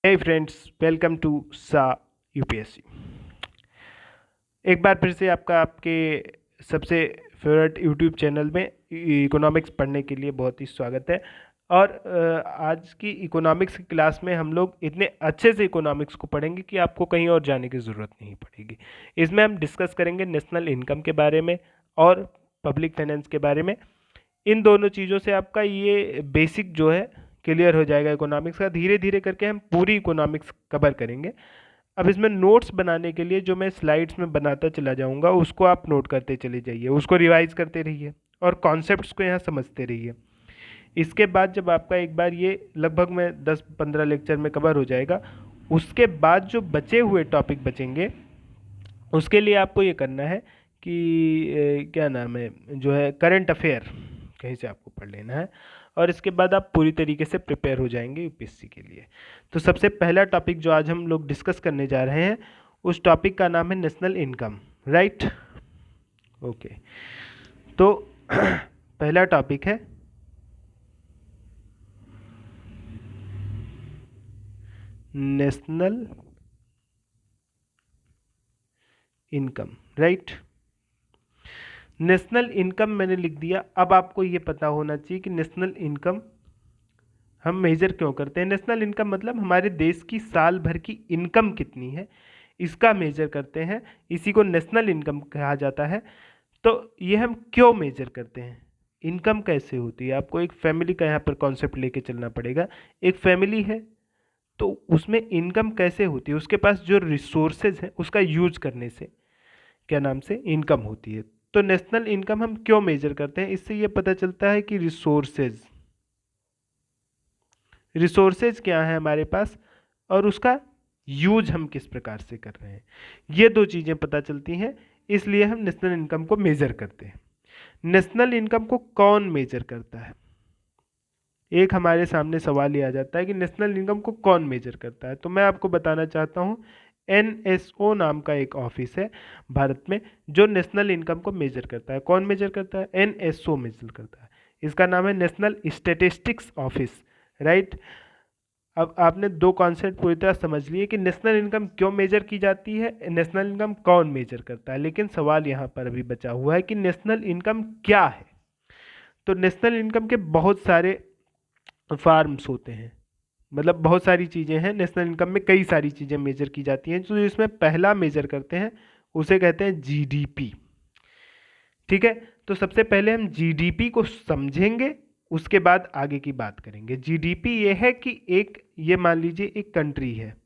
Hey friends, welcome to सा UPSC. एक बार फिर से आपका आपके सबसे फेवरेट यूट्यूब चैनल में इकोनॉमिक्स पढ़ने के लिए बहुत ही स्वागत है। और आज की इकोनॉमिक्स की क्लास में हम लोग इतने अच्छे से इकोनॉमिक्स को पढ़ेंगे कि आपको कहीं और जाने की ज़रूरत नहीं पड़ेगी। इसमें हम डिस्कस करेंगे नेशनल इनकम के बारे में और पब्लिक फाइनेंस के बारे में। इन दोनों चीज़ों से आपका ये बेसिक जो है क्लियर हो जाएगा इकोनॉमिक्स का। धीरे धीरे करके हम पूरी इकोनॉमिक्स कवर करेंगे। अब इसमें नोट्स बनाने के लिए जो मैं स्लाइड्स में बनाता चला जाऊंगा उसको आप नोट करते चले जाइए, उसको रिवाइज करते रहिए और कॉन्सेप्ट्स को यहाँ समझते रहिए। इसके बाद जब आपका एक बार ये लगभग में 10-15 लेक्चर में कवर हो जाएगा, उसके बाद जो बचे हुए टॉपिक बचेंगे उसके लिए आपको ये करना है कि क्या नाम है, जो है करंट अफेयर कहीं से आपको पढ़ लेना है और इसके बाद आप पूरी तरीके से प्रिपेयर हो जाएंगे यूपीएससी के लिए। तो सबसे पहला टॉपिक जो आज हम लोग डिस्कस करने जा रहे हैं उस टॉपिक का नाम है नेशनल इनकम। Right, okay. तो पहला टॉपिक है national income. Right, national income मैंने लिख दिया। अब आपको ये पता होना चाहिए कि नेशनल इनकम हम मेजर क्यों करते हैं। नेशनल इनकम मतलब हमारे देश की साल भर की इनकम कितनी है इसका मेजर करते हैं, इसी को नेशनल इनकम कहा जाता है। तो ये हम क्यों मेजर करते हैं, इनकम कैसे होती है, आपको एक फैमिली का यहाँ पर कॉन्सेप्ट लेके चलना पड़ेगा। एक फैमिली है तो उसमें इनकम कैसे होती है, उसके पास जो रिसोर्सेज है उसका यूज करने से क्या नाम से इनकम होती है। तो नेशनल इनकम हम क्यों मेजर करते हैं, इससे ये पता चलता है कि रिसोर्सेज क्या है हमारे पास और उसका यूज हम किस प्रकार से कर रहे हैं, ये दो चीज़ें पता चलती हैं। इसलिए हम नेशनल इनकम को मेजर करते हैं। नेशनल इनकम को कौन मेजर करता है, एक हमारे सामने सवाल ये आ जाता है कि नेशनल इनकम को कौन मेजर करता है। तो मैं आपको बताना चाहता हूँ एनएसओ नाम का एक ऑफिस है भारत में जो नेशनल इनकम को मेजर करता है। कौन मेजर करता है, एनएसओ मेजर करता है। इसका नाम है नेशनल स्टैटिस्टिक्स ऑफिस। राइट, अब आपने दो कॉन्सेप्ट पूरी तरह समझ लिए कि नेशनल इनकम क्यों मेजर की जाती है, नेशनल इनकम कौन मेजर करता है। लेकिन सवाल यहाँ पर अभी बचा हुआ है कि नेशनल इनकम क्या है। तो नेशनल इनकम के बहुत सारे फार्म्स होते हैं, मतलब बहुत सारी चीज़ें हैं। नेशनल इनकम में कई सारी चीज़ें मेजर की जाती हैं। तो इसमें पहला मेजर करते हैं उसे कहते हैं जीडीपी। ठीक है, तो सबसे पहले हम जीडीपी को समझेंगे, उसके बाद आगे की बात करेंगे। जीडीपी ये है कि ये मान लीजिए एक कंट्री है,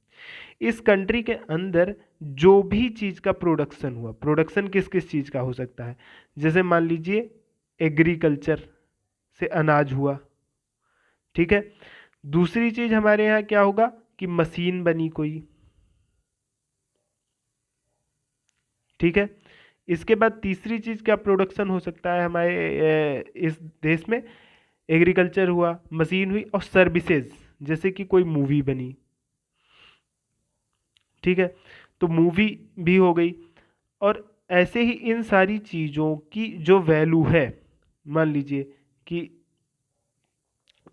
इस कंट्री के अंदर जो भी चीज़ का प्रोडक्शन हुआ, प्रोडक्शन किस किस चीज़ का हो सकता है, जैसे मान लीजिए एग्रीकल्चर से अनाज हुआ। ठीक है, दूसरी चीज़ हमारे यहाँ क्या होगा कि मशीन बनी कोई। ठीक है, इसके बाद तीसरी चीज़ क्या प्रोडक्शन हो सकता है हमारे इस देश में, एग्रीकल्चर हुआ, मशीन हुई और सर्विसेज, जैसे कि कोई मूवी बनी। ठीक है, तो मूवी भी हो गई। और ऐसे ही इन सारी चीज़ों की जो वैल्यू है, मान लीजिए कि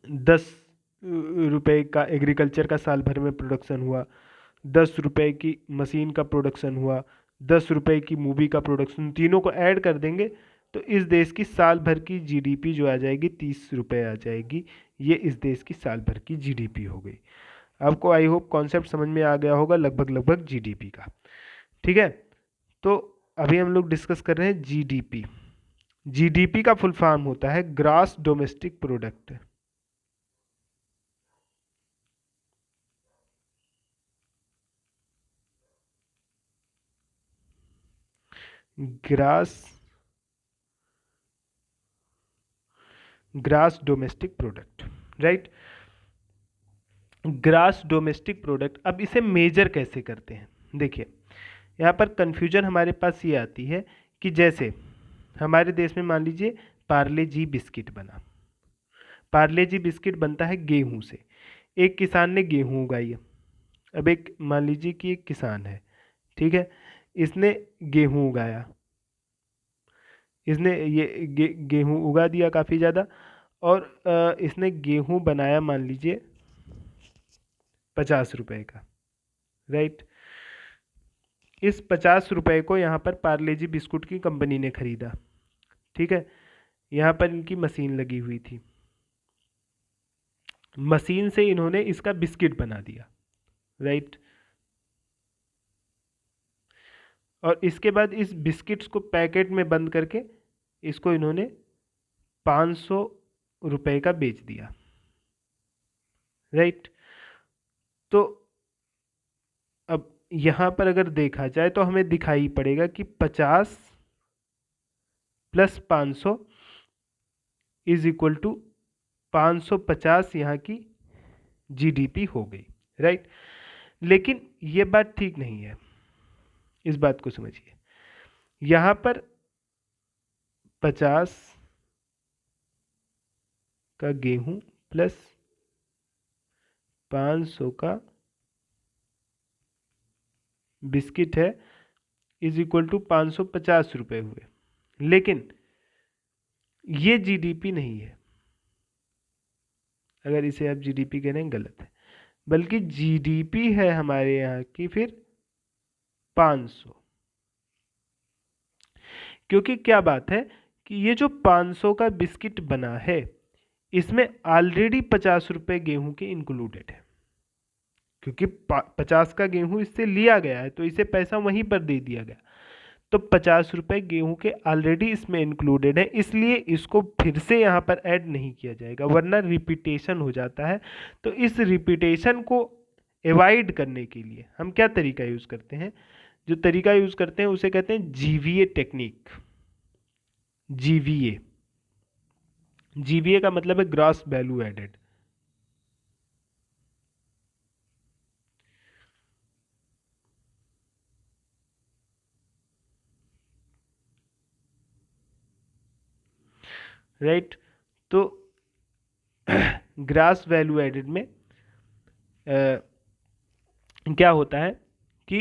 10 रुपए का एग्रीकल्चर का साल भर में प्रोडक्शन हुआ, 10 रुपए की मशीन का प्रोडक्शन हुआ, 10 रुपए की मूवी का प्रोडक्शन, तीनों को ऐड कर देंगे तो इस देश की साल भर की जीडीपी जो आ जाएगी 30 रुपए आ जाएगी। ये इस देश की साल भर की जीडीपी हो गई। आपको आई होप कॉन्सेप्ट समझ में आ गया होगा लगभग लगभग जीडीपी का। ठीक है, तो अभी हम लोग डिस्कस कर रहे हैं जीडीपी। जीडीपी का फुल फॉर्म होता है gross domestic product. Grass grass domestic product. Right, grass domestic product. अब इसे मेजर कैसे करते हैं, देखिए यहाँ पर कंफ्यूजन हमारे पास ये आती है कि जैसे हमारे देश में मान लीजिए पार्ले जी बिस्किट बना। पार्ले जी बिस्किट बनता है गेहूं से। एक किसान ने गेहूं उगाई है। अब एक मान लीजिए कि एक किसान है, ठीक है, इसने गेहूं उगाया, इसने ये गेहूं उगा दिया काफ़ी ज़्यादा और इसने गेहूं बनाया मान लीजिए 50 रुपये का, राइट। इस 50 रुपये को यहाँ पर पार्ले जी बिस्कुट की कंपनी ने खरीदा, ठीक है। यहाँ पर इनकी मशीन लगी हुई थी, मशीन से इन्होंने इसका बिस्किट बना दिया, राइट। और इसके बाद इस बिस्किट्स को पैकेट में बंद करके इसको इन्होंने 500 रुपये का बेच दिया, राइट। तो अब यहाँ पर अगर देखा जाए तो हमें दिखाई पड़ेगा कि 50 + 500 इज इक्वल टू 550 यहाँ की जीडीपी हो गई, राइट। लेकिन ये बात ठीक नहीं है, इस बात को समझिए। यहाँ पर 50 का गेहूं प्लस 500 का बिस्किट है इज इक्वल टू 550 रुपये हुए, लेकिन ये जीडीपी नहीं है। अगर इसे आप जीडीपी कह रहे हैं गलत है, बल्कि जीडीपी है हमारे यहाँ की फिर 500। क्योंकि क्या बात है कि ये जो 500 का बिस्किट बना है इसमें ऑलरेडी 50 रुपये गेहूं के इंक्लूडेड है, क्योंकि 50 का गेहूं इससे लिया गया है तो इसे पैसा वहीं पर दे दिया गया, तो 50 रुपये गेहूं के ऑलरेडी इसमें इंक्लूडेड है, इसलिए इसको फिर से यहाँ पर ऐड नहीं किया जाएगा, वरना रिपीटेशन हो जाता है। तो इस रिपीटेशन को एवॉइड करने के लिए हम क्या तरीका यूज़ करते हैं, जो तरीका यूज़ करते हैं उसे कहते हैं जीवीए टेक्निक। जीवीए, जीवीए का मतलब है ग्रॉस वैल्यू एडेड। राइट, तो ग्रॉस वैल्यू एडेड में क्या होता है कि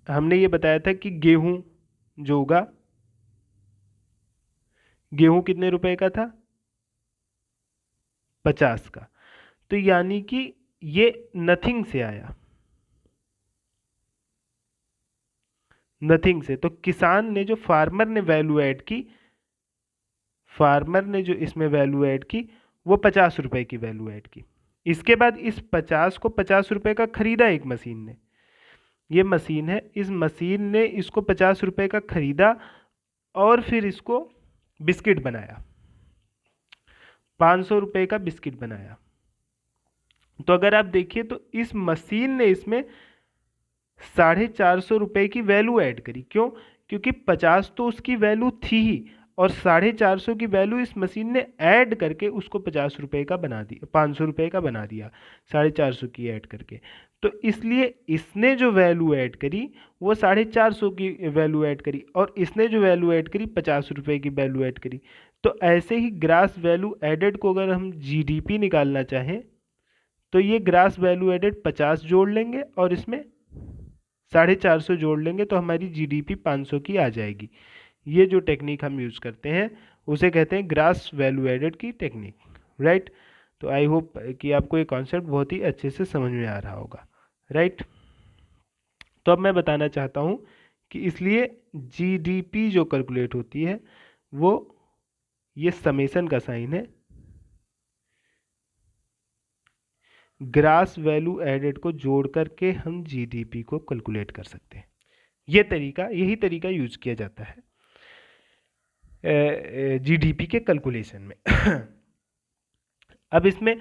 हमने ये बताया था कि गेहूं जो होगा, गेहूं कितने रुपए का था, 50 का, तो यानी कि ये नथिंग से आया, नथिंग से। तो किसान ने जो फार्मर ने वैल्यू ऐड की, फार्मर ने जो इसमें वैल्यू ऐड की वो 50 रुपए की वैल्यू ऐड की। इसके बाद इस 50 को 50 रुपए का खरीदा एक मशीन ने, ये मशीन है, इस मशीन ने इसको 50 रुपए का खरीदा और फिर इसको बिस्किट बनाया, 500 रुपए का बिस्किट बनाया। तो अगर आप देखिए तो इस मशीन ने इसमें 450 रुपए की वैल्यू ऐड करी। क्यों? क्योंकि 50 तो उसकी वैल्यू थी ही, और 450 की वैल्यू इस मशीन ने ऐड करके उसको 50 रुपए का बना दिया, 500 रुपए का बना दिया 450 की ऐड करके। तो इसलिए इसने जो वैल्यू ऐड करी वो 450 की वैल्यू ऐड करी, और इसने जो वैल्यू ऐड करी 50 रुपए की वैल्यू ऐड करी। तो ऐसे ही ग्रास वैल्यू एडेड को अगर हम जीडीपी निकालना चाहें तो ये ग्रास वैल्यू एडेड 50 जोड़ लेंगे और इसमें 450 जोड़ लेंगे तो हमारी जीडीपी 500 की आ जाएगी। ये जो टेक्निक हम यूज़ करते हैं उसे कहते हैं ग्रास वैल्यू एडेड की टेक्निक, राइट। तो आई होप कि आपको ये कॉन्सेप्ट बहुत ही अच्छे से समझ में आ रहा होगा, राइट। तो अब मैं बताना चाहता हूँ कि इसलिए जीडीपी जो कैलकुलेट होती है वो ये समेसन का साइन है, ग्रास वैल्यू एडेड को जोड़ करके हम जीडीपी को कैलकुलेट कर सकते हैं। यही तरीका यूज किया जाता है जीडीपी के कैलकुलेशन में। अब इसमें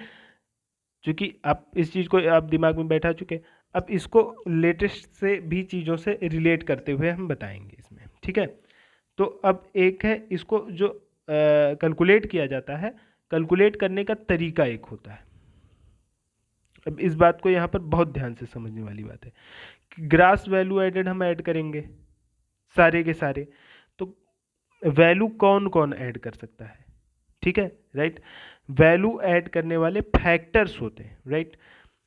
चूंकि आप इस चीज़ को आप दिमाग में बैठा चुके, अब इसको लेटेस्ट से भी चीज़ों से रिलेट करते हुए हम बताएंगे इसमें, ठीक है। तो अब एक है इसको जो कैलकुलेट किया जाता है, कैलकुलेट करने का तरीका एक होता है। अब इस बात को यहाँ पर बहुत ध्यान से समझने वाली बात है कि ग्रास वैल्यू एडेड हम ऐड करेंगे सारे के सारे, तो वैल्यू कौन कौन ऐड कर सकता है, ठीक है, राइट। वैल्यू ऐड करने वाले फैक्टर्स होते हैं, राइट।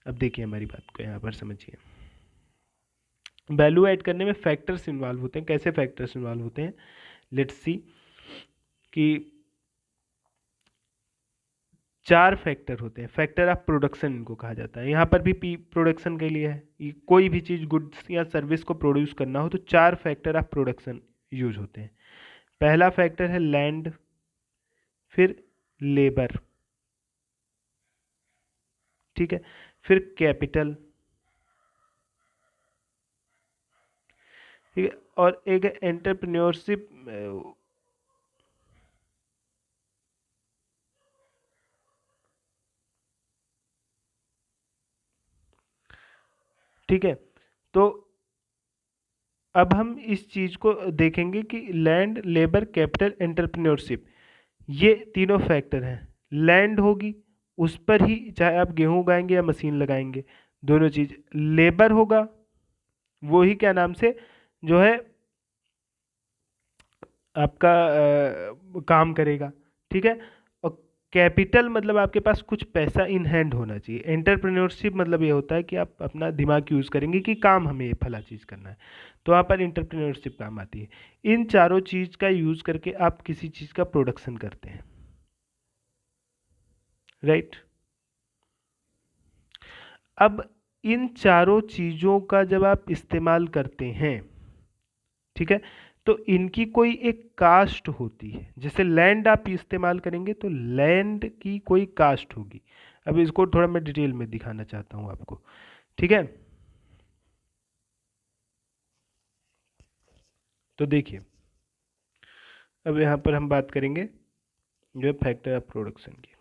अब देखिए हमारी बात को यहाँ पर समझिए, वैल्यू ऐड करने में फैक्टर्स इन्वॉल्व होते हैं। कैसे फैक्टर्स इन्वॉल्व होते हैं, लेट्स सी कि 4 फैक्टर होते हैं, फैक्टर ऑफ प्रोडक्शन इनको कहा जाता है। यहाँ पर भी पी प्रोडक्शन के लिए है, कोई भी चीज़ गुड्स या सर्विस को प्रोड्यूस करना हो तो 4 फैक्टर ऑफ प्रोडक्शन यूज होते हैं। पहला फैक्टर है लैंड, फिर लेबर, ठीक है, फिर कैपिटल, ठीक है, और एक एंटरप्रेन्योरशिप, ठीक है। तो अब हम इस चीज़ को देखेंगे कि लैंड, लेबर, कैपिटल, एंटरप्रेन्योरशिप, ये तीनों फैक्टर हैं। लैंड होगी, उस पर ही चाहे आप गेहूं उगाएंगे या मशीन लगाएंगे, दोनों चीज़। लेबर होगा, वो ही क्या नाम से जो है आपका काम करेगा, ठीक है। और कैपिटल मतलब आपके पास कुछ पैसा इन हैंड होना चाहिए। एंटरप्रेन्योरशिप मतलब ये होता है कि आप अपना दिमाग यूज़ करेंगे कि काम हमें ये फला चीज़ करना है, तो वहाँ पर एंटरप्रेन्योरशिप काम आती है। इन चारों चीज़ का यूज़ करके आप किसी चीज़ का प्रोडक्शन करते हैं, राइट। अब इन चारों चीज़ों का जब आप इस्तेमाल करते हैं, ठीक है, तो इनकी कोई एक कास्ट होती है। जैसे लैंड आप इस्तेमाल करेंगे तो लैंड की कोई कास्ट होगी। अब इसको थोड़ा मैं डिटेल में दिखाना चाहता हूँ आपको, ठीक है। तो देखिए, अब यहाँ पर हम बात करेंगे जो है फैक्टर ऑफ प्रोडक्शन की।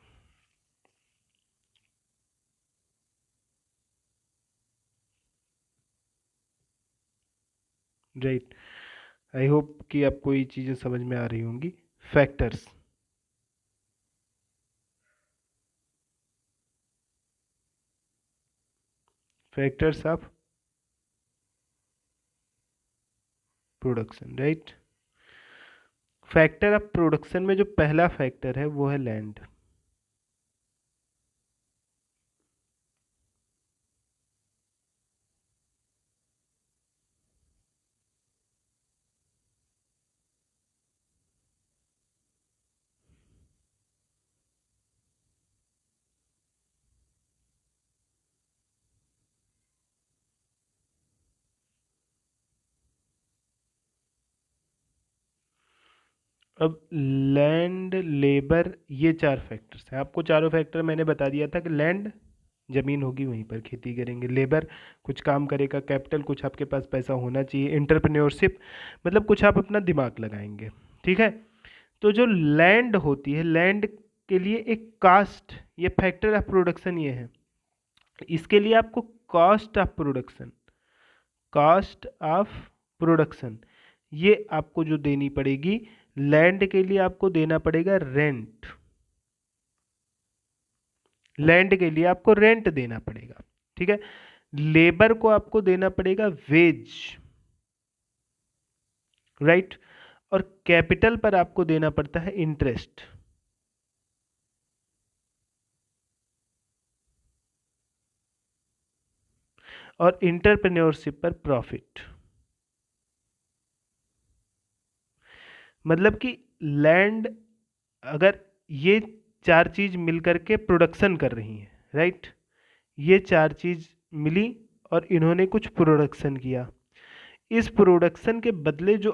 राइट, आई होप कि आपको ये चीज़ें समझ में आ रही होंगी। Factors, factors of production, right. Factor of production में जो पहला फैक्टर है वो है लैंड। अब लैंड, लेबर, ये 4 फैक्टर्स हैं। आपको चारों फैक्टर मैंने बता दिया था कि लैंड जमीन होगी, वहीं पर खेती करेंगे। लेबर कुछ काम करेगा। कैपिटल कुछ आपके पास पैसा होना चाहिए। एंटरप्रेन्योरशिप मतलब कुछ आप अपना दिमाग लगाएंगे, ठीक है। तो जो लैंड होती है, लैंड के लिए एक कास्ट, ये फैक्टर ऑफ प्रोडक्शन ये है। इसके लिए आपको cost of production, cost of production ये आपको जो देनी पड़ेगी। लैंड के लिए आपको देना पड़ेगा रेंट, लैंड के लिए आपको रेंट देना पड़ेगा, ठीक है। लेबर को आपको देना पड़ेगा वेज, राइट। और कैपिटल पर आपको देना पड़ता है इंटरेस्ट। और इंटरप्रेन्योरशिप पर प्रॉफिट। मतलब कि लैंड, अगर ये 4 चीज मिलकर के प्रोडक्शन कर रही है, राइट, ये 4 चीज मिली और इन्होंने कुछ प्रोडक्शन किया। इस प्रोडक्शन के बदले जो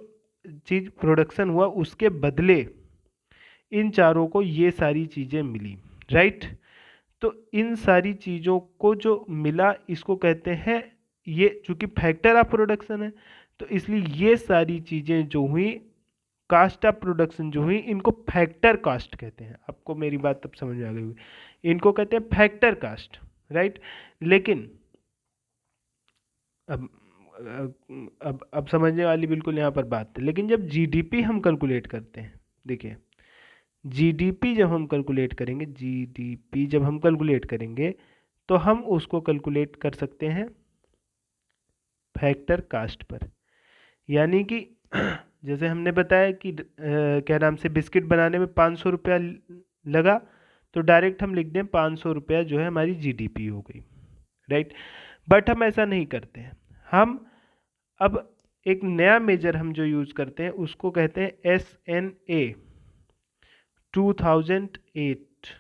चीज प्रोडक्शन हुआ उसके बदले इन चारों को ये सारी चीजें मिली, राइट। तो इन सारी चीजों को जो मिला इसको कहते हैं, ये चूंकि फैक्टर ऑफ प्रोडक्शन है तो इसलिए ये सारी चीजें जो हुई, कास्ट ऑफ प्रोडक्शन जो हुई, इनको फैक्टर कास्ट कहते हैं। आपको मेरी बात तब समझ में आ गई होगी। इनको कहते हैं फैक्टर कास्ट, राइट। लेकिन अब अब समझने वाली बिल्कुल यहाँ पर बात है। लेकिन जब जीडीपी हम कैलकुलेट करते हैं, देखिए जीडीपी जब हम कैलकुलेट करेंगे, जीडीपी जब हम कैलकुलेट करेंगे तो हम उसको कैलकुलेट कर सकते हैं फैक्टर कास्ट पर। यानी कि जैसे हमने बताया कि क्या नाम से बिस्किट बनाने में 500 रुपया लगा, तो डायरेक्ट हम लिख दें 500 रुपया जो है हमारी जीडीपी हो गई, राइट। बट हम ऐसा नहीं करते हैं। हम अब एक नया मेजर हम जो यूज़ करते हैं उसको कहते हैं SNA 2008।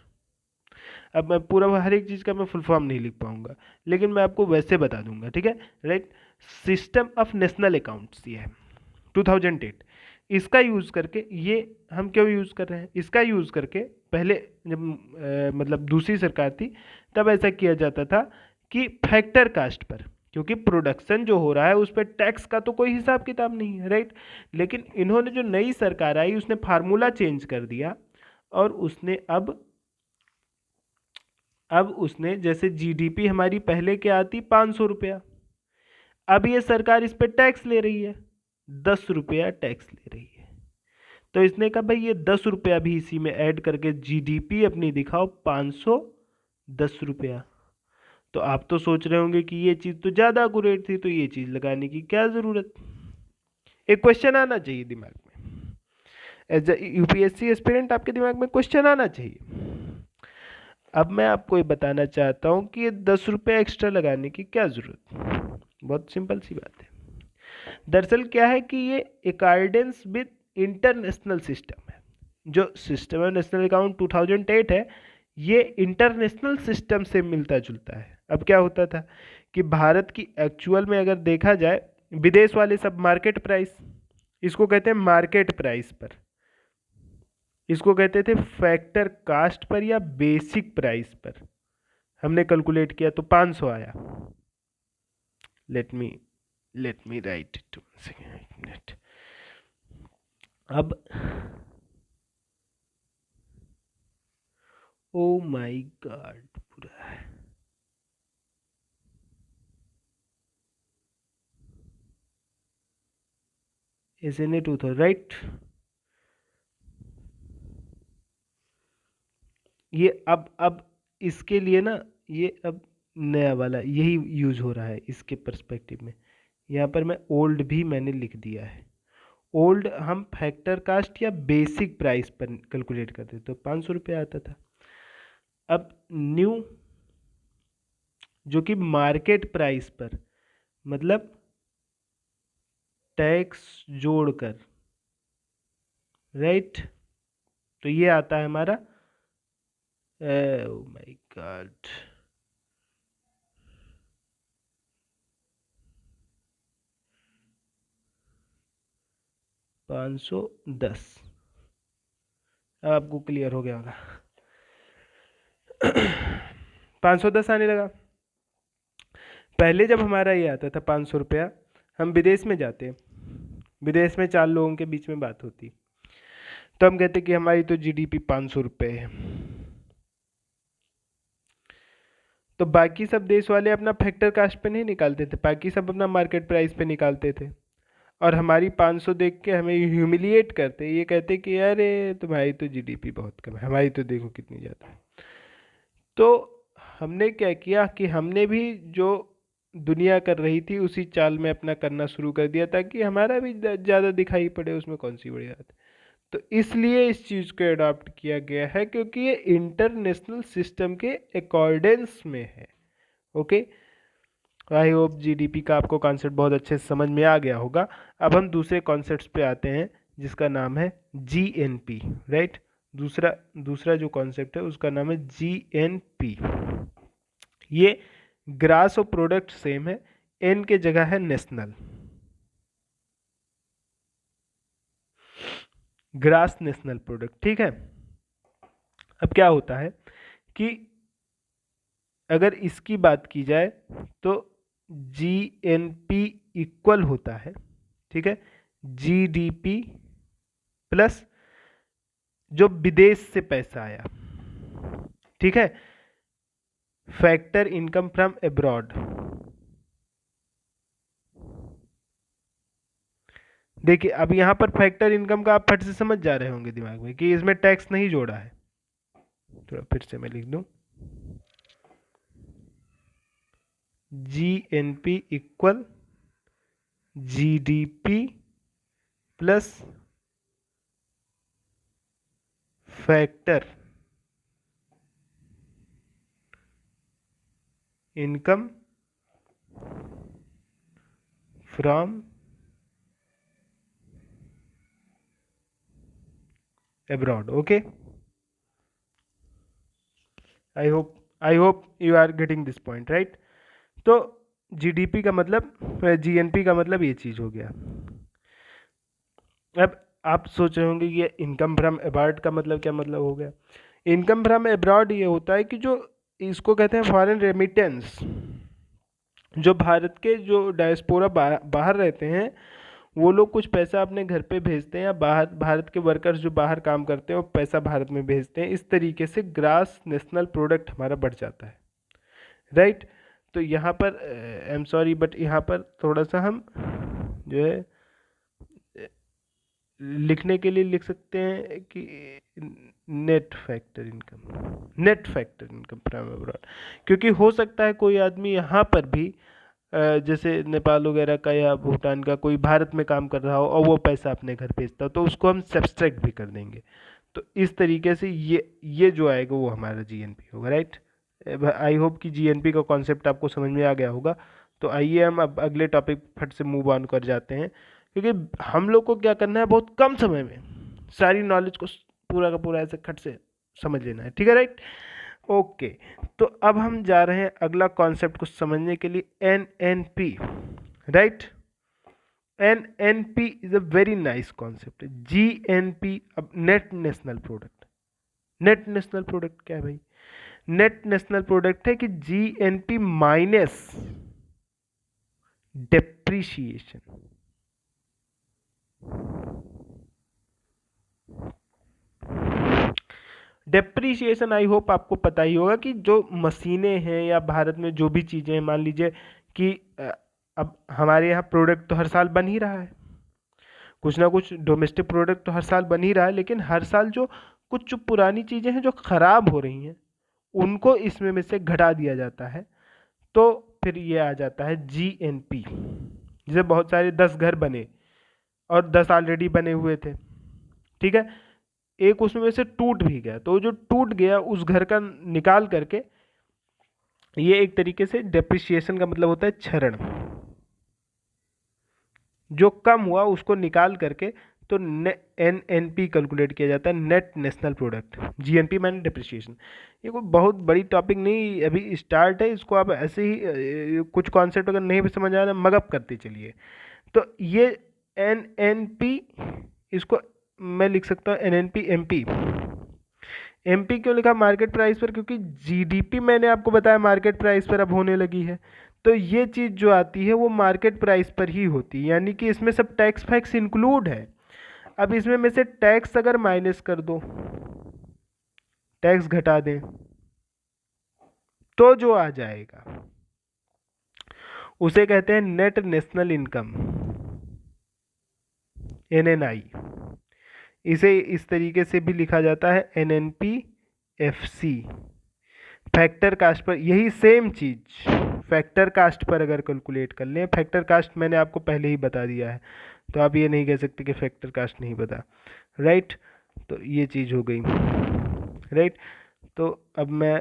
अब मैं पूरा हर एक चीज़ का मैं फुल फॉर्म नहीं लिख पाऊंगा, लेकिन मैं आपको वैसे बता दूंगा, ठीक है, right. System of national accounts ये है 2008। इसका यूज़ करके, ये हम क्यों यूज़ कर रहे हैं, इसका यूज़ करके पहले जब मतलब दूसरी सरकार थी तब ऐसा किया जाता था कि फैक्टर कास्ट पर, क्योंकि प्रोडक्शन जो हो रहा है उस पर टैक्स का तो कोई हिसाब किताब नहीं है, राइट। लेकिन इन्होंने जो नई सरकार आई उसने फार्मूला चेंज कर दिया और उसने अब उसने जैसे जीडीपी हमारी पहले क्या आती 500 रुपया, अब ये सरकार इस पे टैक्स ले रही है, 10 रुपया टैक्स ले रही है। तो इसने कहा भाई ये 10 रुपया भी इसी में ऐड करके जीडीपी अपनी दिखाओ 510 रुपया। तो आप तो सोच रहे होंगे कि ये चीज़ तो ज़्यादा अकुरेट थी, तो ये चीज़ लगाने की क्या ज़रूरत। एक क्वेश्चन आना चाहिए दिमाग में, एज ए यूपीएससी एस्पिरेंट आपके दिमाग में क्वेश्चन आना चाहिए। अब मैं आपको ये बताना चाहता हूँ कि ये 10 रुपये एक्स्ट्रा लगाने की क्या ज़रूरत, बहुत सिंपल सी बात है। दरअसल क्या है कि ये अकॉर्डेंस विद इंटरनेशनल सिस्टम है। जो सिस्टम ऑफ नेशनल अकाउंट 2008 है, ये इंटरनेशनल सिस्टम से मिलता जुलता है। अब क्या होता था कि भारत की एक्चुअल में अगर देखा जाए, विदेश वाले सब मार्केट प्राइस, इसको कहते हैं मार्केट प्राइस पर, इसको कहते थे फैक्टर कास्ट पर या बेसिक प्राइस पर, हमने कैलकुलेट किया तो 500 आया। लेट मी राइट इट, एक मिनट। अब ओ माय गॉड, पूरा SNA 2000, राइट। ये अब इसके लिए ना, ये अब नया वाला यही यूज हो रहा है इसके पर्सपेक्टिव में। यहाँ पर मैं ओल्ड भी मैंने लिख दिया है। ओल्ड हम फैक्टर कास्ट या बेसिक प्राइस पर कैलकुलेट करते तो 500 रुपया आता था। अब न्यू जो कि मार्केट प्राइस पर, मतलब टैक्स जोड़कर, राइट। तो ये आता है हमारा, ओ माय गॉड, 510। अब आपको क्लियर हो गया होगा। 510 आने लगा। पहले जब हमारा ये आता था 500 रुपया, हम विदेश में जाते, विदेश में 4 लोगों के बीच में बात होती, तो हम कहते कि हमारी तो जीडीपी 500 रुपये है। तो बाकी सब देश वाले अपना फैक्टर कास्ट पे नहीं निकालते थे, बाकी सब अपना मार्केट प्राइस पे निकालते थे, और हमारी 500 देख के हमें ह्यूमिलिएट करते, ये कहते कि अरे तुम्हारी तो जीडीपी बहुत कम है, हमारी तो देखो कितनी ज़्यादा है। तो हमने क्या किया कि हमने भी जो दुनिया कर रही थी उसी चाल में अपना करना शुरू कर दिया, ताकि हमारा भी ज़्यादा दिखाई पड़े, उसमें कौन सी बड़ी बात है। तो इसलिए इस चीज़ को अडॉप्ट किया गया है, क्योंकि ये इंटरनेशनल सिस्टम के अकॉर्डेंस में है। ओके, आई होप जीडीपी का आपको कॉन्सेप्ट बहुत अच्छे से समझ में आ गया होगा। अब हम दूसरे कॉन्सेप्ट्स पे आते हैं जिसका नाम है जीएनपी, राइट। दूसरा दूसरा जो कॉन्सेप्ट है उसका नाम है जीएनपी। ये ग्रास और प्रोडक्ट सेम है, एन के जगह है नेशनल, ग्रास नेशनल प्रोडक्ट, ठीक है। अब क्या होता है कि अगर इसकी बात की जाए तो जीएनपी इक्वल होता है, ठीक है, जीडीपी प्लस जो विदेश से पैसा आया, ठीक है, फैक्टर इनकम फ्रॉम अब्रॉड। देखिए अब यहां पर फैक्टर इनकम का आप फट से समझ जा रहे होंगे दिमाग में कि इसमें टैक्स नहीं जोड़ा है। थोड़ा फिर से मैं लिख दूं, GNP equal GDP plus factor income from abroad. Okay, I hope you are getting this point, right. तो जीडीपी का मतलब, जीएनपी का मतलब ये चीज़ हो गया। अब आप सोच रहे होंगे कि ये इनकम फ्रॉम अब्रॉड का मतलब क्या मतलब हो गया। इनकम फ्रॉम अब्रॉड ये होता है कि जो इसको कहते हैं फॉरेन रेमिटेंस, जो भारत के जो डायस्पोरा बाहर रहते हैं वो लोग कुछ पैसा अपने घर पे भेजते हैं, या बाहर भारत के वर्कर्स जो बाहर काम करते हैं वो पैसा भारत में भेजते हैं। इस तरीके से ग्रास नेशनल प्रोडक्ट हमारा बढ़ जाता है, राइट। तो यहाँ पर आई एम सॉरी बट यहाँ पर थोड़ा सा हम जो है लिखने के लिए लिख सकते हैं कि net factor income from abroad, क्योंकि हो सकता है कोई आदमी यहाँ पर भी जैसे नेपाल वगैरह का या भूटान का कोई भारत में काम कर रहा हो और वो पैसा अपने घर भेजता हो, तो उसको हम सब्सट्रैक्ट भी कर देंगे। तो इस तरीके से ये जो आएगा वो हमारा जीएनपी होगा, राइट। आई होप कि जीएनपी का कॉन्सेप्ट आपको समझ में आ गया होगा। तो आइए हम अब अगले टॉपिक फट से मूव ऑन कर जाते हैं, क्योंकि हम लोग को क्या करना है, बहुत कम समय में सारी नॉलेज को पूरा का पूरा ऐसे खट से समझ लेना है, ठीक है, राइट। ओके, तो अब हम जा रहे हैं अगला कॉन्सेप्ट को समझने के लिए, NNP, right. NNP is a very nice concept. GNP, अब net national product. Net national product क्या है भाई? नेट नेशनल प्रोडक्ट है कि GNP minus depreciation. Depreciation I hope आपको पता ही होगा कि जो मशीनें हैं या भारत में जो भी चीज़ें हैं, मान लीजिए कि अब हमारे यहाँ प्रोडक्ट तो हर साल बन ही रहा है, कुछ ना कुछ डोमेस्टिक प्रोडक्ट तो हर साल बन ही रहा है, लेकिन हर साल जो कुछ पुरानी चीज़ें हैं जो ख़राब हो रही हैं उनको इसमें में से घटा दिया जाता है। तो फिर ये आ जाता है जीएनपी। जैसे बहुत सारे 10 घर बने और 10 ऑलरेडी बने हुए थे, ठीक है, एक उसमें से टूट भी गया, तो जो टूट गया उस घर का निकाल करके, ये एक तरीके से डेप्रिसिएशन का मतलब होता है क्षरण। जो कम हुआ उसको निकाल करके तो एनएनपी कैलकुलेट किया जाता है, नेट नेशनल प्रोडक्ट। जीएनपी माने डेप्रिसिएशन। ये कोई बहुत बड़ी टॉपिक नहीं, अभी स्टार्ट है, इसको आप ऐसे ही कुछ कॉन्सेप्ट अगर नहीं भी समझ आ रहा है मगअप करते चलिए। तो ये एनएनपी, इसको मैं लिख सकता हूँ एनएनपी एमपी। एमपी क्यों लिखा? मार्केट प्राइस पर, क्योंकि जीडीपी मैंने आपको बताया मार्केट प्राइस पर अब होने लगी है, तो ये चीज़ जो आती है वो मार्केट प्राइस पर ही होती है, यानी कि इसमें सब टैक्स फैक्स इंक्लूड है। अब इसमें में से टैक्स अगर माइनस कर दो, टैक्स घटा दें, तो जो आ जाएगा उसे कहते हैं नेट नेशनल इनकम, एनएनआई। इसे इस तरीके से भी लिखा जाता है एनएनपी एफसी। फैक्टर कास्ट पर यही सेम चीज़ फैक्टर कास्ट पर अगर कैलकुलेट कर लें, फैक्टर कास्ट मैंने आपको पहले ही बता दिया है, तो आप ये नहीं कह सकते कि फैक्टर कास्ट नहीं बता, राइट। तो ये चीज़ हो गई, राइट। तो अब मैं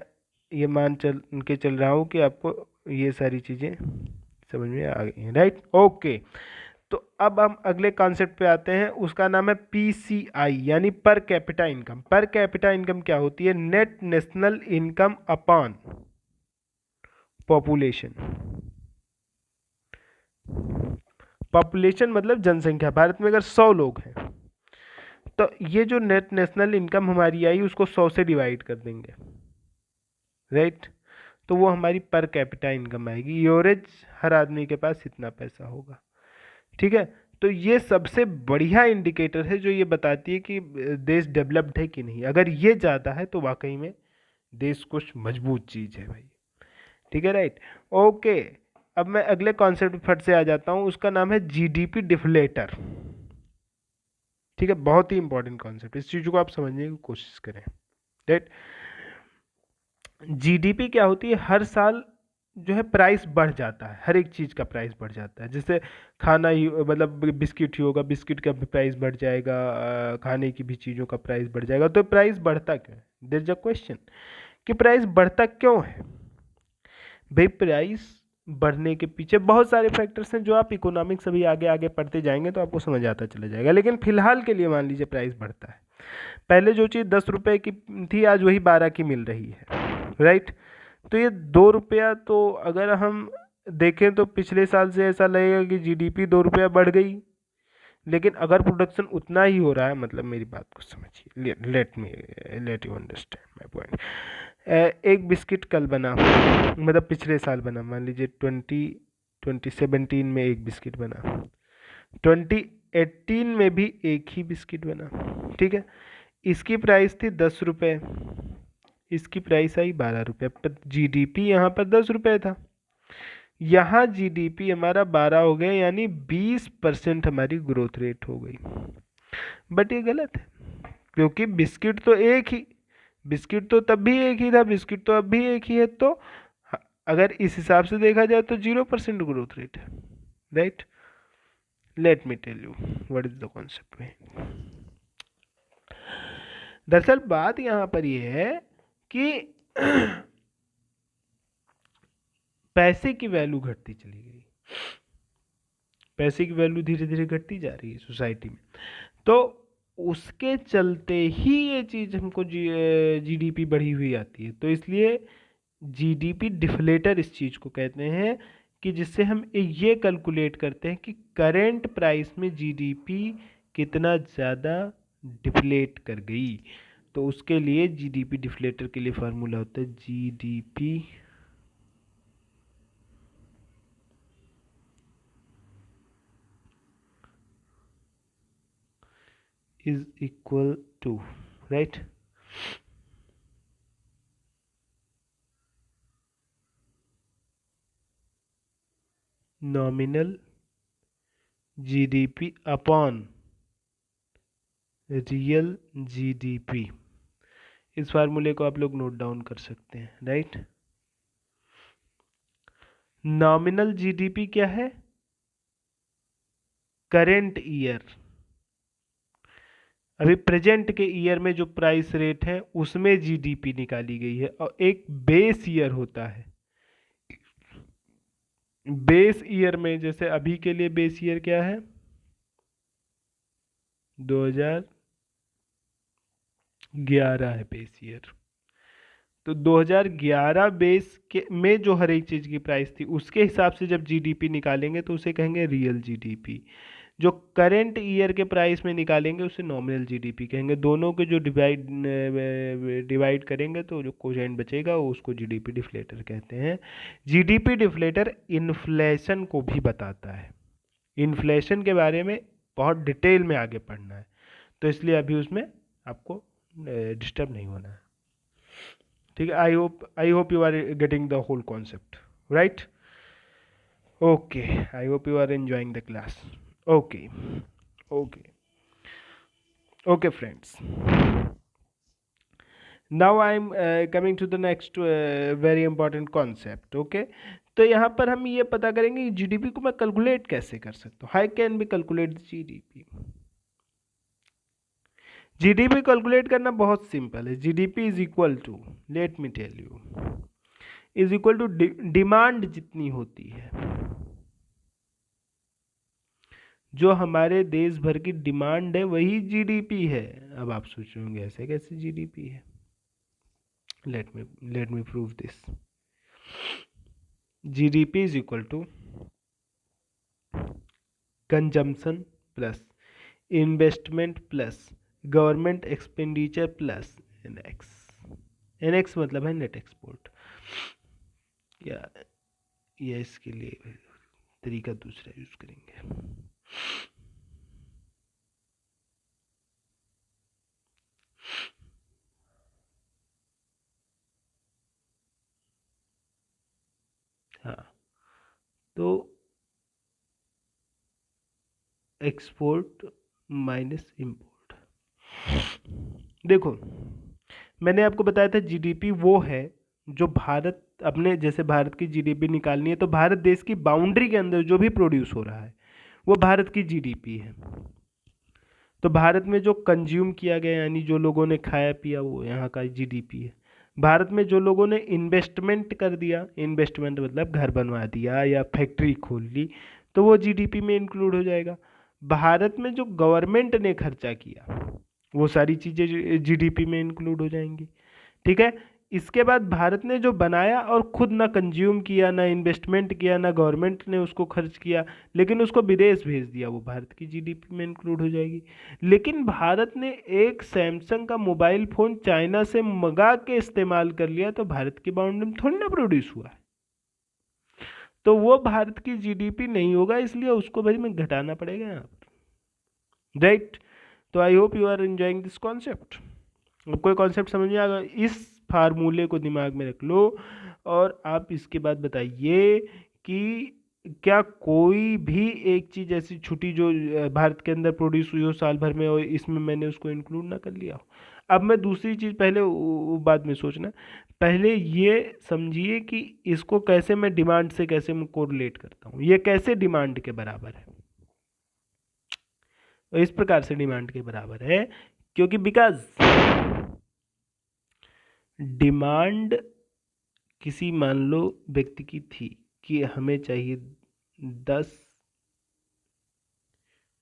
ये मान चल रहा हूँ कि आपको ये सारी चीज़ें समझ में आ गई हैं, राइट। ओके, तो अब हम अगले कॉन्सेप्ट पे आते हैं, उसका नाम है पीसीआई, यानी per capita income. Per capita income क्या होती है? Net national income upon population. Population मतलब जनसंख्या। भारत में अगर 100 लोग हैं तो ये जो नेट नेशनल इनकम हमारी आई उसको 100 से डिवाइड कर देंगे, राइट। तो वो हमारी पर कैपिटा इनकम आएगी। एवरेज हर आदमी के पास इतना पैसा होगा, ठीक है। तो ये सबसे बढ़िया इंडिकेटर है जो ये बताती है कि देश डेवलप्ड है कि नहीं। अगर ये ज़्यादा है तो वाकई में देश कुछ मजबूत चीज़ है भाई, ठीक है, राइट। ओके, अब मैं अगले कॉन्सेप्ट फट से आ जाता हूँ, उसका नाम है जीडीपी डिफ्लेटर, ठीक है। बहुत ही इंपॉर्टेंट कॉन्सेप्ट, इस चीज़ को आप समझने की कोशिश करें, राइट। जीडीपी क्या होती है? हर साल जो है प्राइस बढ़ जाता है, हर एक चीज़ का प्राइस बढ़ जाता है। जैसे खाना ही, मतलब बिस्किट ही होगा, बिस्किट का भी प्राइस बढ़ जाएगा, खाने की भी चीज़ों का प्राइस बढ़ जाएगा। तो प्राइस बढ़ता क्यों है? देयर इज अ क्वेश्चन कि प्राइस बढ़ता क्यों है भाई। प्राइस बढ़ने के पीछे बहुत सारे फैक्टर्स हैं जो आप इकोनॉमिक्स अभी आगे आगे पढ़ते जाएंगे तो आपको समझ आता चला जाएगा, लेकिन फिलहाल के लिए मान लीजिए प्राइस बढ़ता है। पहले जो चीज़ 10 रुपये की थी आज वही 12 की मिल रही है, राइट। तो ये 2 रुपया, तो अगर हम देखें तो पिछले साल से ऐसा लगेगा कि जीडीपी 2 रुपया बढ़ गई, लेकिन अगर प्रोडक्शन उतना ही हो रहा है, मतलब मेरी बात को समझिए, let you understand my point. एक बिस्किट कल बना, मतलब पिछले साल बना, मान लीजिए 2017 में एक बिस्किट बना, 2018 में भी एक ही बिस्किट बना, ठीक है। इसकी प्राइस थी 10 रुपये, इसकी प्राइस आई 12 रुपये, पर जीडीपी यहाँ पर 10 रुपये था, यहाँ जीडीपी हमारा 12 हो गया, यानी 20% हमारी ग्रोथ रेट हो गई। बट ये गलत है, क्योंकि बिस्किट तो एक ही, बिस्किट तो तब भी एक ही था, बिस्किट तो अब भी एक ही है, तो अगर इस हिसाब से देखा जाए तो 0% ग्रोथ रेट है, right. Let me tell you what is the concept में। दरअसल बात यहाँ पर यह है कि पैसे की वैल्यू घटती चली गई, पैसे की वैल्यू धीरे धीरे घटती जा रही है सोसाइटी में, तो उसके चलते ही ये चीज़ हमको जीडीपी बढ़ी हुई आती है। तो इसलिए जीडीपी डिफ्लेटर इस चीज़ को कहते हैं, कि जिससे हम ये कैलकुलेट करते हैं कि करेंट प्राइस में जीडीपी कितना ज़्यादा डिफ्लेट कर गई। तो उसके लिए जीडीपी डिफ्लेटर के लिए फार्मूला होता है GDP is equal to, right, nominal GDP upon real GDP. इस फार्मूले को आप लोग नोट डाउन कर सकते हैं, राइट। नॉमिनल जीडीपी क्या है? करेंट ईयर, अभी प्रेजेंट के ईयर में जो प्राइस रेट है उसमें जीडीपी निकाली गई है, और एक बेस ईयर होता है। बेस ईयर में, जैसे अभी के लिए बेस ईयर क्या है, 2011 है बेस ईयर। तो 2011 बेस के में जो हर एक चीज़ की प्राइस थी उसके हिसाब से जब जीडीपी निकालेंगे तो उसे कहेंगे रियल जीडीपी। जो करेंट ईयर के प्राइस में निकालेंगे उसे नॉमिनल जीडीपी कहेंगे। दोनों के जो डिवाइड करेंगे तो जो कोशेंट बचेगा उसको जीडीपी डिफ्लेटर कहते हैं। जीडीपी डिफ्लेटर इन्फ्लेशन को भी बताता है। इन्फ्लेशन के बारे में बहुत डिटेल में आगे पढ़ना है, तो इसलिए अभी उसमें आपको डिस्टर्ब नहीं होना है, ठीक है। I hope you are getting the whole concept, right. Okay, I hope you are enjoying the class. Okay, okay friends, now I'm coming to the next very important concept, okay। तो यहाँ पर हम ये पता करेंगे कि जीडीपी को मैं कैलकुलेट कैसे कर सकता हूँ। How can be calculate GDP? GDP calculate करना बहुत सिंपल है। GDP is equal to, let me tell you, is equal to demand जितनी होती है, जो हमारे देश भर की डिमांड है वही जीडीपी है। अब आप सोच रहे होंगे ऐसे कैसे जीडीपी है। Let me prove this. GDP is equal to consumption plus investment plus government expenditure plus NX. NX मतलब है नेट एक्सपोर्ट, या इसके लिए तरीका दूसरा यूज करेंगे। हाँ, तो एक्सपोर्ट माइनस इंपोर्ट। देखो, मैंने आपको बताया था जीडीपी वो है जो भारत अपने, जैसे भारत की जीडीपी निकालनी है तो भारत देश की बाउंड्री के अंदर जो भी प्रोड्यूस हो रहा है वो भारत की जीडीपी है। तो भारत में जो कंज्यूम किया गया यानी जो लोगों ने खाया पिया वो यहाँ का जीडीपी है। भारत में जो लोगों ने इन्वेस्टमेंट कर दिया, इन्वेस्टमेंट मतलब घर बनवा दिया या फैक्ट्री खोल ली, तो वो जीडीपी में इंक्लूड हो जाएगा। भारत में जो गवर्नमेंट ने खर्चा किया वो सारी चीज़ें जीडीपी में इंक्लूड हो जाएंगी, ठीक है। इसके बाद भारत ने जो बनाया और खुद ना कंज्यूम किया, ना इन्वेस्टमेंट किया, ना गवर्नमेंट ने उसको खर्च किया, लेकिन उसको विदेश भेज दिया, वो भारत की जीडीपी में इंक्लूड हो जाएगी। लेकिन भारत ने एक सैमसंग का मोबाइल फ़ोन चाइना से मंगा के इस्तेमाल कर लिया, तो भारत की बाउंड्री में थोड़ी ना प्रोड्यूस हुआ है, तो वो भारत की जीडीपी नहीं होगा, इसलिए उसको भाई में घटाना पड़ेगा यहाँ पर, राइट। तो I hope you are enjoying this concept. कोई कॉन्सेप्ट समझ में आ गया, इस फार्मूले को दिमाग में रख लो और आप इसके बाद बताइए कि क्या कोई भी एक चीज़ ऐसी छुट्टी जो भारत के अंदर प्रोड्यूस हुई हो साल भर में और इसमें मैंने उसको इंक्लूड ना कर लिया हो। अब मैं दूसरी चीज़ पहले बाद में सोचना, पहले ये समझिए कि इसको कैसे मैं डिमांड से कैसे मैं कोरिलेट करता हूँ, ये कैसे डिमांड के बराबर है। इस प्रकार से डिमांड के बराबर है क्योंकि बिकॉज डिमांड किसी मान लो व्यक्ति की थी कि हमें चाहिए 10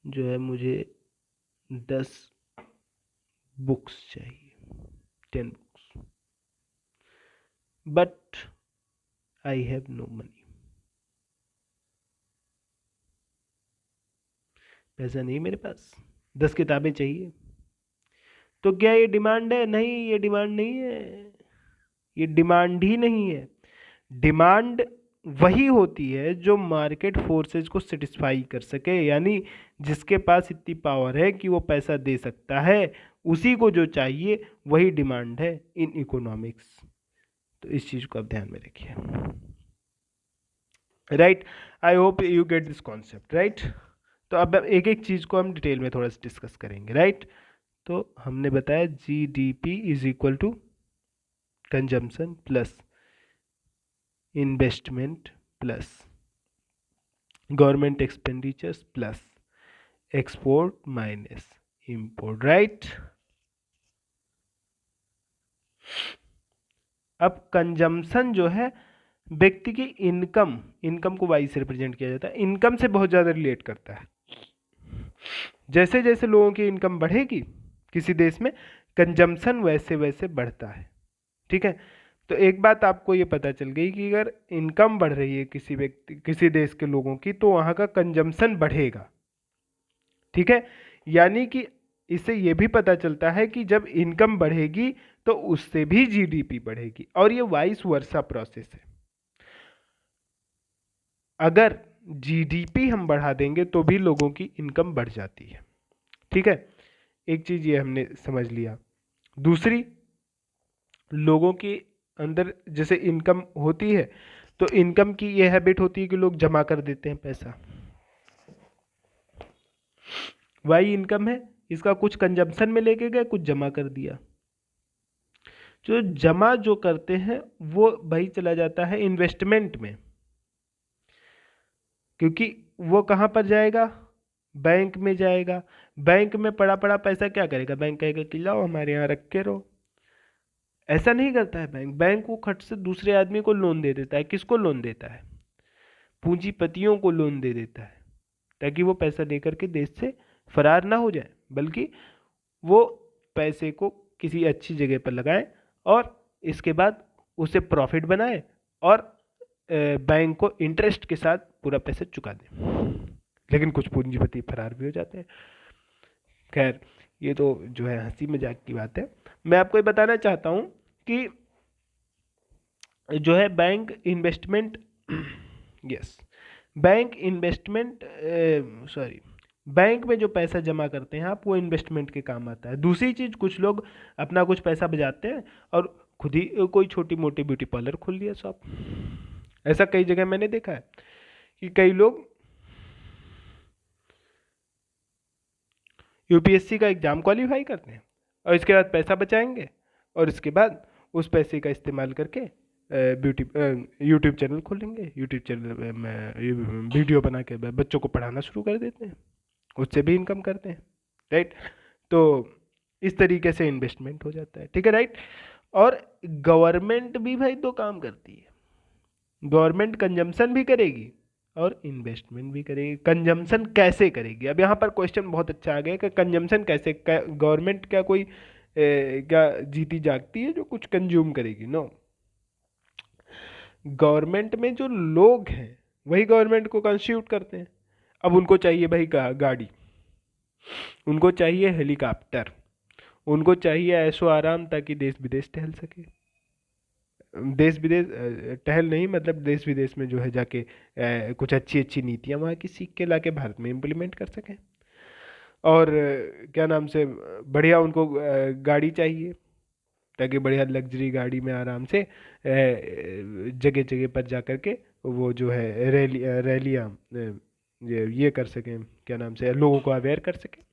जो है मुझे 10 बुक्स चाहिए, 10 books, but I have no money, पैसा नहीं मेरे पास, 10 किताबें चाहिए। तो क्या ये डिमांड है? नहीं, ये डिमांड नहीं है, ये डिमांड ही नहीं है। डिमांड वही होती है जो मार्केट फोर्सेज को सेटिस्फाई कर सके, यानी जिसके पास इतनी पावर है कि वो पैसा दे सकता है, उसी को जो चाहिए वही डिमांड है इन इकोनॉमिक्स। तो इस चीज को आप ध्यान में रखिए, right. I hope you get this concept, right. तो अब एक एक चीज को हम डिटेल में थोड़ा सा डिस्कस करेंगे, राइट। तो हमने बताया GDP is equal to consumption plus investment plus government expenditures plus export minus import, right. अब कंजम्पशन जो है व्यक्ति की इनकम को वाई से रिप्रेजेंट किया जाता है, इनकम से बहुत ज़्यादा रिलेट करता है। जैसे जैसे लोगों की इनकम बढ़ेगी किसी देश में, कंजम्पशन वैसे वैसे बढ़ता है, ठीक है। तो एक बात आपको ये पता चल गई कि अगर इनकम बढ़ रही है किसी व्यक्ति किसी देश के लोगों की, तो वहाँ का कंजम्पशन बढ़ेगा, ठीक है। यानी कि इससे ये भी पता चलता है कि जब इनकम बढ़ेगी तो उससे भी जीडीपी बढ़ेगी, और ये वाइस वर्सा प्रोसेस है। अगर जीडीपी हम बढ़ा देंगे तो भी लोगों की इनकम बढ़ जाती है, ठीक है। एक चीज ये हमने समझ लिया। दूसरी, लोगों के अंदर जैसे इनकम होती है तो इनकम की ये हैबिट होती है कि लोग जमा कर देते हैं पैसा, वाई इनकम है, इसका कुछ कंजम्पशन में लेके गए, कुछ जमा कर दिया। जो जमा जो करते हैं वो भाई चला जाता है इन्वेस्टमेंट में, क्योंकि वो कहाँ पर जाएगा? बैंक में जाएगा। बैंक में पड़ा पड़ा पैसा क्या करेगा? बैंक कहेगा कि लाओ हमारे यहाँ रख के रहो। ऐसा नहीं करता है बैंक, बैंक वो खट से दूसरे आदमी को लोन दे देता है। किसको लोन देता है? पूंजीपतियों को लोन दे देता है, ताकि वो पैसा लेकर के देश से फरार ना हो जाए, बल्कि वो पैसे को किसी अच्छी जगह पर लगाए और इसके बाद उसे प्रॉफिट बनाए और बैंक को इंटरेस्ट के साथ पूरा पैसा चुका दे। लेकिन कुछ पूंजीपति फरार भी हो जाते हैं। खैर, ये तो जो है हंसी मजाक की बात है। मैं आपको ये बताना चाहता हूँ कि जो है bank investment yes bank investment bank में जो पैसा जमा करते हैं आप, वो इन्वेस्टमेंट के काम आता है। दूसरी चीज़, कुछ लोग अपना कुछ पैसा बचाते हैं और खुद ही कोई छोटी मोटी ब्यूटी पार्लर खोल लिया शॉप। ऐसा कई जगह मैंने देखा है कि कई लोग यूपीएससी का एग्ज़ाम क्वालिफाई करते हैं और इसके बाद पैसा बचाएंगे और इसके बाद उस पैसे का इस्तेमाल करके यूट्यूब चैनल खोलेंगे, यूट्यूब चैनल में वीडियो बना के बच्चों को पढ़ाना शुरू कर देते हैं, उससे भी इनकम करते हैं, राइट। तो इस तरीके से इन्वेस्टमेंट हो जाता है, ठीक है, राइट। और गवर्नमेंट भी भाई दो काम करती है, गवर्नमेंट कंजम्पशन भी करेगी और इन्वेस्टमेंट भी करेगी। कंजम्पशन कैसे करेगी? अब यहाँ पर क्वेश्चन बहुत अच्छा आ गया कि कंजम्पशन कैसे, गवर्नमेंट क्या कोई क्या जीती जागती है जो कुछ कंज्यूम करेगी? नो। गवर्नमेंट में जो लोग हैं वही गवर्नमेंट को कॉन्स्टिट्यूट करते हैं। अब उनको चाहिए भाई गाड़ी, उनको चाहिए हेलीकॉप्टर, उनको चाहिए ऐशो आराम ताकि देश विदेश टहल सके। देश विदेश टहल नहीं, मतलब देश विदेश में जो है जाके कुछ अच्छी अच्छी नीतियां वहाँ की सीख के लाके भारत में इम्प्लीमेंट कर सकें। और क्या नाम से बढ़िया उनको गाड़ी चाहिए ताकि बढ़िया लग्जरी गाड़ी में आराम से जगह जगह पर जा कर के वो जो है रैलियाँ ये कर सकें, क्या नाम से लोगों को अवेयर कर सकें।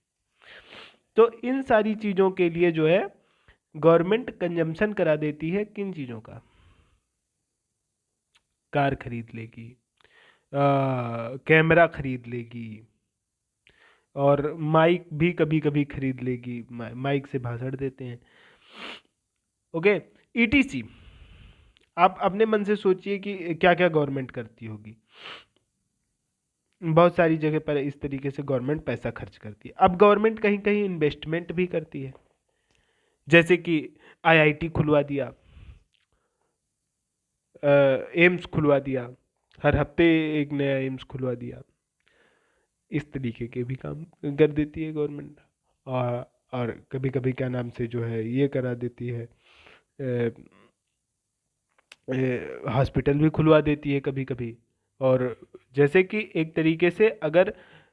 तो इन सारी चीज़ों के लिए जो है गवर्नमेंट कंजम्पशन करा देती है। किन चीज़ों का? कार खरीद लेगी, कैमरा खरीद लेगी, और माइक भी कभी कभी खरीद लेगी, माइक से भाषण देते हैं। Okay, etc. आप अपने मन से सोचिए कि क्या क्या गवर्नमेंट करती होगी। बहुत सारी जगह पर इस तरीके से गवर्नमेंट पैसा खर्च करती है। अब गवर्नमेंट कहीं कहीं इन्वेस्टमेंट भी करती है, जैसे कि आईआईटी खुलवा दिया, एम्स खुलवा दिया, हर हफ्ते एक नया एम्स खुलवा दिया। इस तरीके के भी काम कर देती है गवर्नमेंट। और कभी कभी क्या नाम से जो है ये करा देती है, हॉस्पिटल भी खुलवा देती है कभी कभी। और जैसे कि एक तरीके से अगर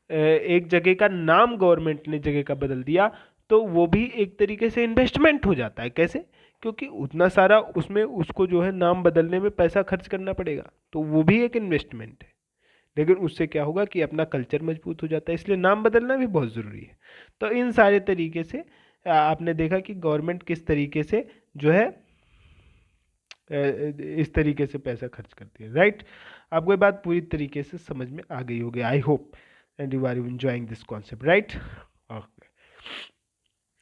एक जगह का नाम गवर्नमेंट ने जगह का बदल दिया तो वो भी एक तरीके से इन्वेस्टमेंट हो जाता है। कैसे? क्योंकि उतना सारा उसमें उसको जो है नाम बदलने में पैसा खर्च करना पड़ेगा, तो वो भी एक इन्वेस्टमेंट है। लेकिन उससे क्या होगा कि अपना कल्चर मजबूत हो जाता है, इसलिए नाम बदलना भी बहुत ज़रूरी है। तो इन सारे तरीके से आपने देखा कि गवर्नमेंट किस तरीके से जो है इस तरीके से पैसा खर्च करती है। राइट? आपको ये बात पूरी तरीके से समझ में आ गई होगी, I hope, and you are enjoying this concept. Right? Okay,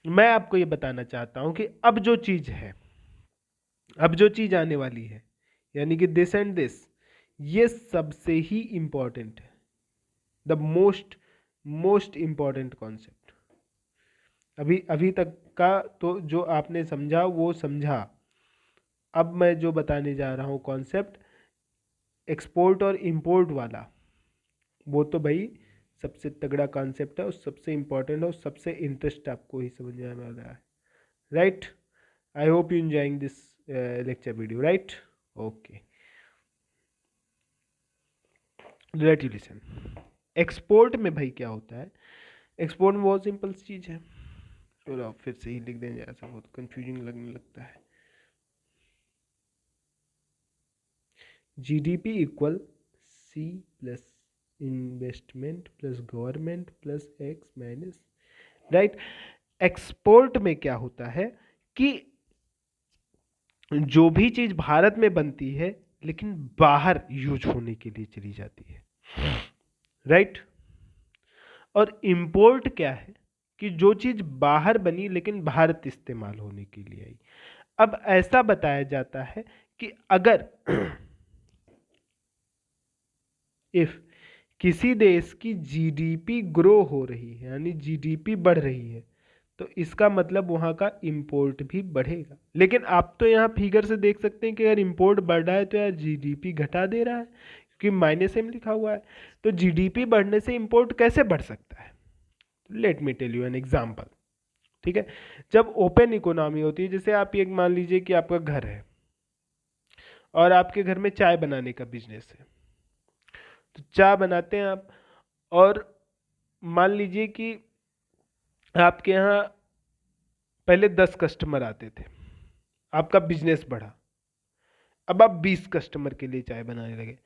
मैं आपको ये बताना चाहता हूँ कि अब जो चीज़ है, अब जो चीज़ आने वाली है, यानी कि दिस एंड दिस, ये सबसे ही इम्पॉर्टेंट है, द मोस्ट इम्पॉर्टेंट कॉन्सेप्ट। अभी अभी तक का तो जो आपने समझा वो समझा। अब मैं जो बताने जा रहा हूँ कॉन्सेप्ट एक्सपोर्ट और इंपोर्ट वाला, वो तो भाई सबसे तगड़ा कॉन्सेप्ट है और सबसे इम्पोर्टेंट है और सबसे इंटरेस्ट आपको ही समझ में आने वाला है। Right? I hope you enjoying this lecture video. Right? Okay, let you listen. Export में भाई क्या होता है? एक्सपोर्ट में बहुत सिंपल चीज़ है, और आप फिर से ही लिख देंगे, ऐसा बहुत कंफ्यूजिंग लगने लगता है। GDP equal C plus investment plus government plus X minus. Right? Export में क्या होता है कि जो भी चीज भारत में बनती है लेकिन बाहर यूज होने के लिए चली जाती है। राइट? और इंपोर्ट क्या है कि जो चीज बाहर बनी लेकिन भारत इस्तेमाल होने के लिए आई। अब ऐसा बताया जाता है कि अगर इफ किसी देश की जीडीपी ग्रो हो रही है, यानी जीडीपी बढ़ रही है, तो इसका मतलब वहाँ का इंपोर्ट भी बढ़ेगा। लेकिन आप तो यहाँ फिगर से देख सकते हैं कि अगर इंपोर्ट बढ़ रहा है तो यार जीडीपी घटा दे रहा है, क्योंकि माइनस में लिखा हुआ है। तो जीडीपी बढ़ने से इंपोर्ट कैसे बढ़ सकता है? Let me tell you an example. ठीक है? जब ओपन इकोनॉमी होती है, जैसे आप एक मान लीजिए कि आपका घर है और आपके घर में चाय बनाने का बिजनेस है, तो चाय बनाते हैं आप, और मान लीजिए कि आपके यहाँ पहले 10 कस्टमर आते थे, आपका बिजनेस बढ़ा, अब आप 20 कस्टमर के लिए चाय बनाने लगे,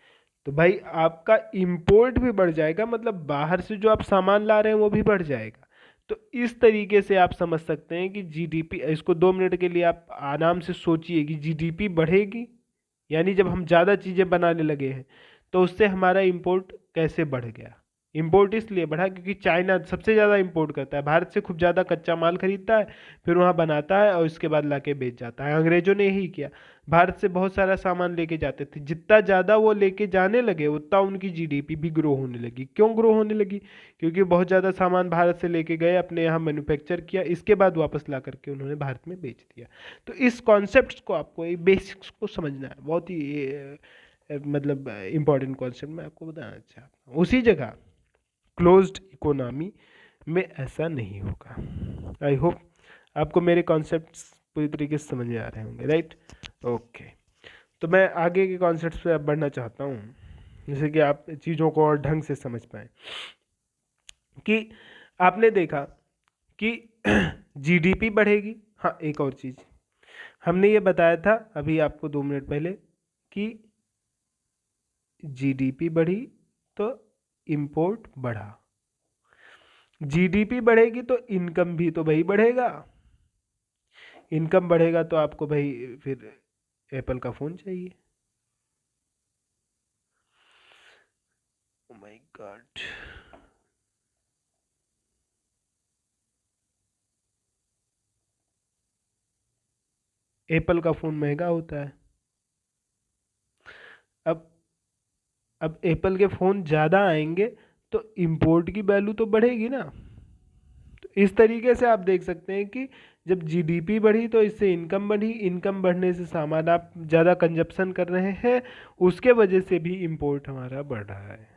तो भाई आपका इंपोर्ट भी बढ़ जाएगा, मतलब बाहर से जो आप सामान ला रहे हैं वो भी बढ़ जाएगा। तो इस तरीके से आप समझ सकते हैं कि जीडीपी, इसको 2 मिनट के लिए आप आराम से सोचिए कि जीडीपी बढ़ेगी, यानी जब हम ज़्यादा चीज़ें बनाने लगे हैं तो उससे हमारा इंपोर्ट कैसे बढ़ गया। इंपोर्ट इसलिए बढ़ा क्योंकि चाइना सबसे ज़्यादा इंपोर्ट करता है, भारत से खूब ज़्यादा कच्चा माल खरीदता है, फिर वहाँ बनाता है और उसके बाद लाके बेच जाता है। अंग्रेजों ने यही किया, भारत से बहुत सारा सामान लेके जाते थे, जितना ज़्यादा वो लेके जाने लगे उतना उनकी जीडीपी भी ग्रो होने लगी। क्यों ग्रो होने लगी? क्योंकि बहुत ज़्यादा सामान भारत से लेके गए, अपने यहाँ मैन्युफैक्चर किया, इसके बाद वापस ला करके उन्होंने भारत में बेच दिया। तो इस कॉन्सेप्ट को आपको, ये बेसिक्स को समझना है, बहुत ही मतलब इम्पोर्टेंट कॉन्सेप्ट मैं आपको बताना चाहता हूँ। उसी जगह क्लोज्ड इकोनॉमी में ऐसा नहीं होगा। आई होप आपको मेरे कॉन्सेप्ट्स पूरी तरीके से समझ में आ रहे होंगे, राइट? ओके, तो मैं आगे के कॉन्सेप्ट्स पे अब बढ़ना चाहता हूँ, जैसे कि आप चीज़ों को और ढंग से समझ पाएँ। कि आपने देखा कि जीडीपी बढ़ेगी। हाँ, एक और चीज़ हमने ये बताया था अभी आपको 2 मिनट पहले कि जीडीपी बढ़ी तो इंपोर्ट बढ़ा, जीडीपी बढ़ेगी तो इनकम भी तो भाई बढ़ेगा, इनकम बढ़ेगा तो आपको भाई फिर एप्पल का फ़ोन चाहिए। ओ माय गॉड, एप्पल का फ़ोन महंगा होता है। अब अब एप्पल के फ़ोन ज़्यादा आएंगे तो इंपोर्ट की वैल्यू तो बढ़ेगी ना। तो इस तरीके से आप देख सकते हैं कि जब जीडीपी बढ़ी तो इससे इनकम बढ़ी, इनकम बढ़ने से सामान आप ज़्यादा कंजप्शन कर रहे हैं, उसके वजह से भी इंपोर्ट हमारा बढ़ रहा है।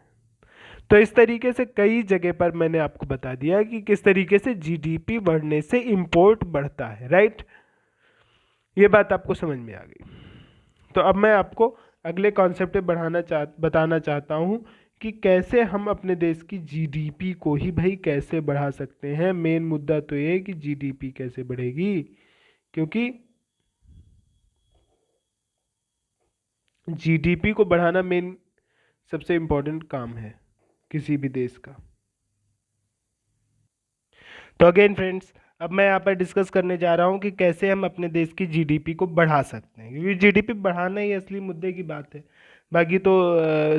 तो इस तरीके से कई जगह पर मैंने आपको बता दिया कि किस तरीके से जीडीपी बढ़ने से इंपोर्ट बढ़ता है, राइट? ये बात आपको समझ में आ गई। तो अब मैं आपको अगले कॉन्सेप्ट पे बताना चाहता हूँ कि कैसे हम अपने देश की जीडीपी को ही भाई कैसे बढ़ा सकते हैं। मेन मुद्दा तो ये है कि जीडीपी कैसे बढ़ेगी, क्योंकि जीडीपी को बढ़ाना मेन सबसे इम्पोर्टेंट काम है किसी भी देश का। तो अगेन फ्रेंड्स, अब मैं यहाँ पर डिस्कस करने जा रहा हूँ कि कैसे हम अपने देश की जीडीपी को बढ़ा सकते हैं, क्योंकि जीडीपी बढ़ाना ही असली मुद्दे की बात है, बाकी तो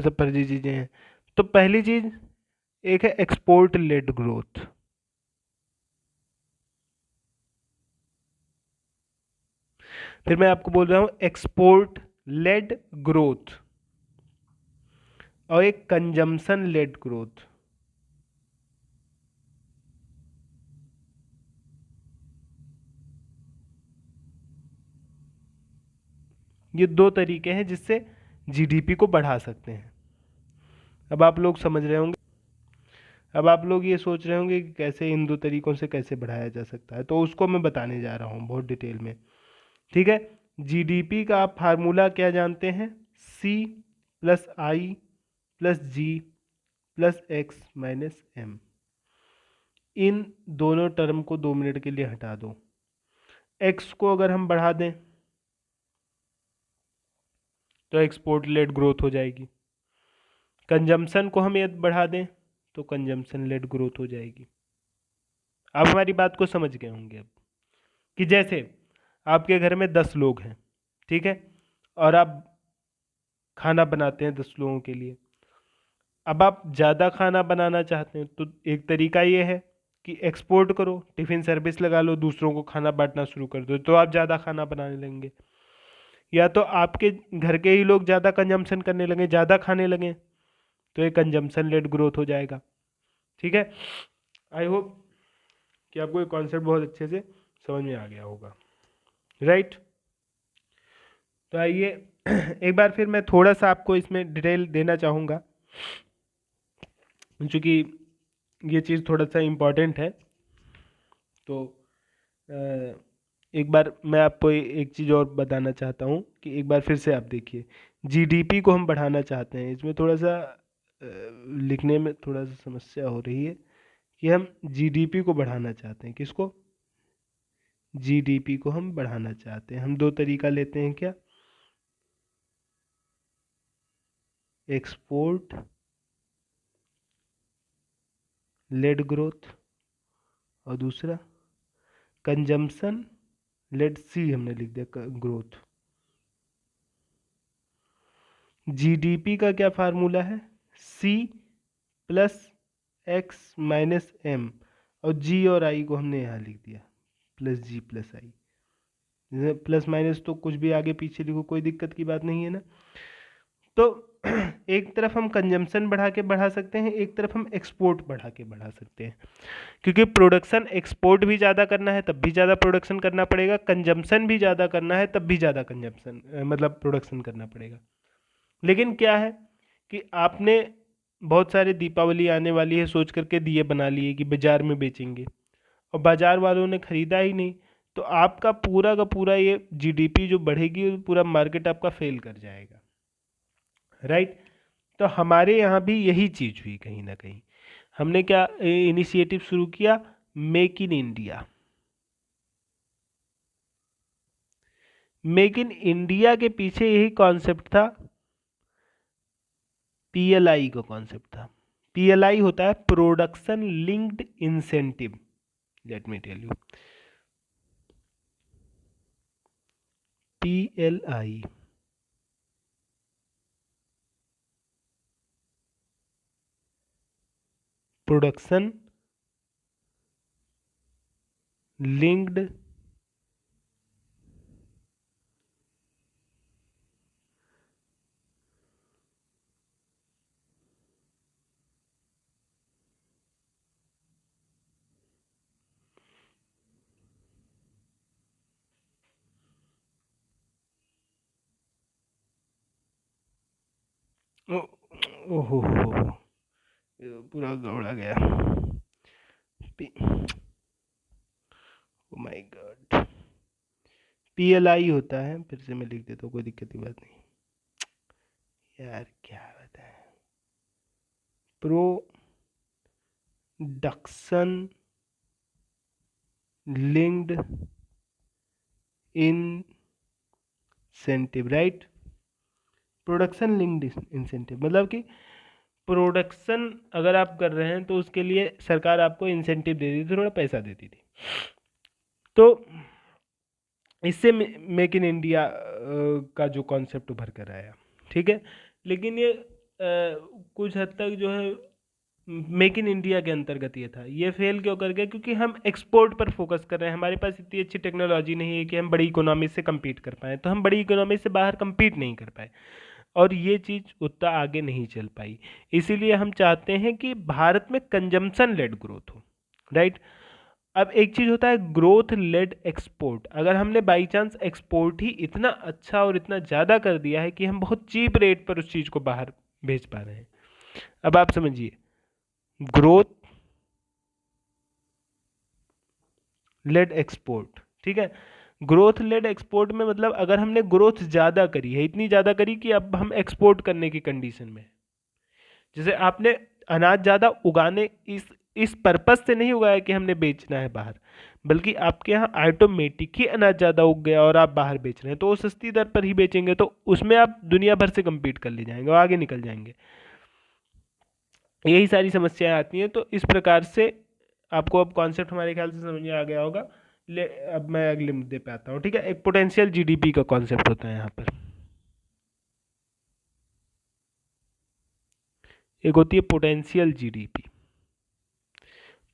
सब फर्जी चीज़ें हैं। तो पहली चीज़ एक है एक्सपोर्ट लेड ग्रोथ। फिर मैं आपको बोल रहा हूँ एक्सपोर्ट लेड ग्रोथ और एक कंजम्पशन लेड ग्रोथ। ये दो तरीके हैं जिससे जीडीपी को बढ़ा सकते हैं। अब आप लोग समझ रहे होंगे, अब आप लोग ये सोच रहे होंगे कि कैसे इन दो तरीकों से कैसे बढ़ाया जा सकता है, तो उसको मैं बताने जा रहा हूँ बहुत डिटेल में। ठीक है, जीडीपी का आप फार्मूला क्या जानते हैं? C plus I plus G plus X minus M. इन दोनों टर्म को 2 मिनट के लिए हटा दो। एक्स को अगर हम बढ़ा दें तो एक्सपोर्ट लेड ग्रोथ हो जाएगी, कंजम्पशन को हम यदि बढ़ा दें तो कंजम्पशन लेड ग्रोथ हो जाएगी। आप हमारी बात को समझ गए होंगे अब, कि जैसे आपके घर में 10 लोग हैं, ठीक है, और आप खाना बनाते हैं 10 लोगों के लिए। अब आप ज़्यादा खाना बनाना चाहते हैं तो एक तरीका ये है कि एक्सपोर्ट करो, टिफ़िन सर्विस लगा लो, दूसरों को खाना बांटना शुरू कर दो, तो आप ज़्यादा खाना बनाने लगेंगे। या तो आपके घर के ही लोग ज़्यादा कंजम्पशन करने लगे, ज़्यादा खाने लगे, तो ये कंजम्पशन लेड ग्रोथ हो जाएगा। ठीक है, आई होप कि आपको ये कॉन्सेप्ट बहुत अच्छे से समझ में आ गया होगा, राइट? तो आइए एक बार फिर मैं थोड़ा सा आपको इसमें डिटेल देना चाहूँगा, क्योंकि ये चीज़ थोड़ा सा इम्पॉर्टेंट है। तो एक बार मैं आपको एक चीज़ और बताना चाहता हूँ कि एक बार फिर से आप देखिए, जीडीपी को हम बढ़ाना चाहते हैं, इसमें थोड़ा सा लिखने में थोड़ा सा समस्या हो रही है कि हम जीडीपी को बढ़ाना चाहते हैं। किसको? जीडीपी को हम बढ़ाना चाहते हैं। हम दो तरीका लेते हैं, क्या? एक्सपोर्ट लेड ग्रोथ और दूसरा कंजम्पशन लेड, सी हमने लिख दिया, ग्रोथ। जीडीपी का क्या फार्मूला है? C plus X minus M, और जी और आई को हमने यहाँ लिख दिया plus G plus I. Plus minus तो कुछ भी आगे पीछे लिखो, कोई दिक्कत की बात नहीं है ना। तो एक तरफ हम कंजम्पशन बढ़ा के बढ़ा सकते हैं, एक तरफ हम एक्सपोर्ट बढ़ा के बढ़ा सकते हैं, क्योंकि प्रोडक्शन एक्सपोर्ट भी ज़्यादा करना है तब भी ज़्यादा प्रोडक्शन करना पड़ेगा, कंजम्पशन भी ज़्यादा करना है तब भी ज़्यादा कंजम्पशन मतलब प्रोडक्शन करना पड़ेगा। लेकिन क्या है कि आपने बहुत सारे दीपावली आने वाली है सोच करके दिए बना लिए कि बाजार में बेचेंगे, और बाजार वालों ने खरीदा ही नहीं, तो आपका पूरा का पूरा ये जीडीपी जो बढ़ेगी पूरा मार्केट आपका फेल कर जाएगा, राइट। तो हमारे यहाँ भी यही चीज़ हुई कहीं ना कहीं। हमने क्या इनिशिएटिव शुरू किया, make in India. Make in India के पीछे यही कॉन्सेप्ट था, पीएलआई का कॉन्सेप्ट था। पीएलआई होता है production linked incentive. Let me tell you, PLI production linked ओहो पूरा गौड़ा गया। ओ माय गॉड, पीएलआई होता है, फिर से मैं लिख देता हूँ, कोई दिक्कत की बात नहीं यार, क्या बताएं, production linked incentive, right. Production linked incentive मतलब कि प्रोडक्शन अगर आप कर रहे हैं तो उसके लिए सरकार आपको इंसेंटिव दे देती थी, थोड़ा पैसा देती थी। तो इससे मेक इन इंडिया का जो कॉन्सेप्ट उभर कर आया, ठीक है। लेकिन ये कुछ हद तक जो है मेक इन इंडिया के अंतर्गत ये था, ये फेल क्यों कर गया, क्योंकि हम एक्सपोर्ट पर फोकस कर रहे हैं, हमारे पास इतनी अच्छी टेक्नोलॉजी नहीं है कि हम बड़ी इकोनॉमी से compete कर पाएँ, तो हम बड़ी इकोनॉमी से बाहर compete नहीं कर पाए, और ये चीज़ उतना आगे नहीं चल पाई। इसीलिए हम चाहते हैं कि भारत में कंजम्पशन लेड ग्रोथ हो, राइट। अब एक चीज़ होता है ग्रोथ लेड एक्सपोर्ट। अगर हमने बाई चांस एक्सपोर्ट ही इतना अच्छा और इतना ज़्यादा कर दिया है कि हम बहुत चीप रेट पर उस चीज़ को बाहर भेज पा रहे हैं, अब आप समझिए, ग्रोथ लेड एक्सपोर्ट, ठीक है। ग्रोथ लेड एक्सपोर्ट में मतलब अगर हमने ग्रोथ ज़्यादा करी है, इतनी ज़्यादा करी कि अब हम एक्सपोर्ट करने की कंडीशन में, जैसे आपने अनाज ज़्यादा उगाने इस पर्पस से नहीं उगाया कि हमने बेचना है बाहर, बल्कि आपके यहाँ ऑटोमेटिक ही अनाज ज़्यादा उग गया और आप बाहर बेच रहे हैं, तो वो सस्ती दर पर ही बेचेंगे, तो उसमें आप दुनिया भर से compete कर ले जाएंगे और आगे निकल जाएंगे। यही सारी समस्याएं आती हैं। तो इस प्रकार से आपको अब कॉन्सेप्ट हमारे ख्याल से समझ में आ गया होगा। अब मैं अगले मुद्दे पे आता हूँ, ठीक है। एक पोटेंशियल जीडीपी का कॉन्सेप्ट होता है यहाँ पर, एक होती है पोटेंशियल जीडीपी।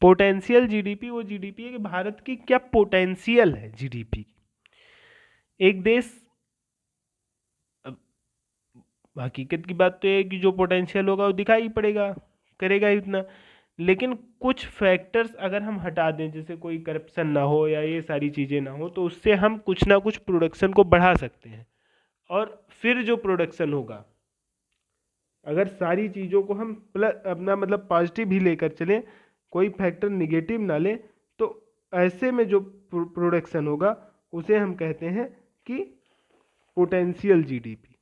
पोटेंशियल जीडीपी वो जीडीपी है कि भारत की क्या पोटेंशियल है जीडीपी। एक देश, हकीकत की बात तो ये है कि जो पोटेंशियल होगा वो दिखाई पड़ेगा, करेगा ही उतना, लेकिन कुछ फैक्टर्स अगर हम हटा दें, जैसे कोई करप्शन ना हो या ये सारी चीज़ें ना हो, तो उससे हम कुछ ना कुछ प्रोडक्शन को बढ़ा सकते हैं। और फिर जो प्रोडक्शन होगा, अगर सारी चीज़ों को हम प्लस अपना मतलब पॉजिटिव ही लेकर चलें, कोई फैक्टर निगेटिव ना लें, तो ऐसे में जो प्रोडक्शन होगा उसे हम कहते हैं कि पोटेंशियल जीडीपी,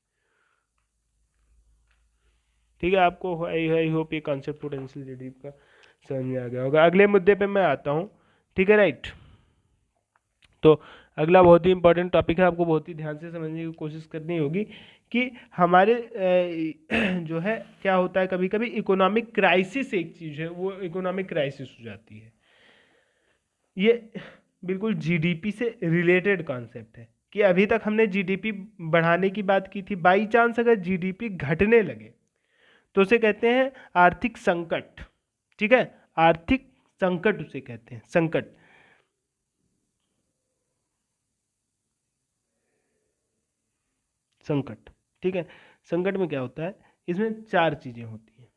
ठीक है। आपको आई होप ये कॉन्सेप्ट पोटेंशियल जीडीपी का समझ में आ गया होगा। अगले मुद्दे पे मैं आता हूँ, ठीक है, राइट। तो अगला बहुत ही इंपॉर्टेंट टॉपिक है, आपको बहुत ही ध्यान से समझने की कोशिश करनी होगी कि हमारे जो है क्या होता है, कभी कभी इकोनॉमिक क्राइसिस एक चीज़ है, वो इकोनॉमिक क्राइसिस हो जाती है। ये बिल्कुल जीडीपी से रिलेटेड कॉन्सेप्ट है कि अभी तक हमने जीडीपी बढ़ाने की बात की थी, बाई चांस अगर जीडीपी घटने लगे तो उसे कहते हैं आर्थिक संकट, ठीक है, आर्थिक संकट उसे कहते हैं, संकट। संकट, ठीक है। संकट में क्या होता है, इसमें चार चीजें होती हैं,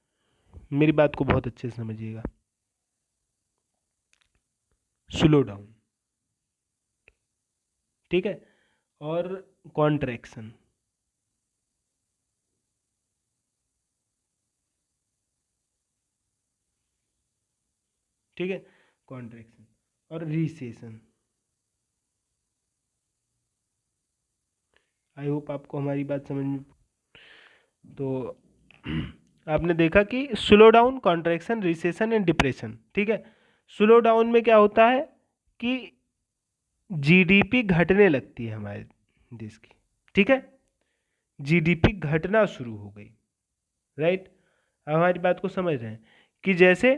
मेरी बात को बहुत अच्छे से समझिएगा। स्लो डाउन, ठीक है, और कॉन्ट्रैक्शन, ठीक है, कॉन्ट्रैक्शन और रिसेशन। आई होप आपको हमारी बात समझ में। तो आपने देखा कि slow down, contraction, recession and depression, ठीक है। स्लो डाउन में क्या होता है कि जीडीपी घटने लगती है हमारे देश की, ठीक है, जीडीपी घटना शुरू हो गई, राइट। अब हमारी बात को समझ रहे हैं कि जैसे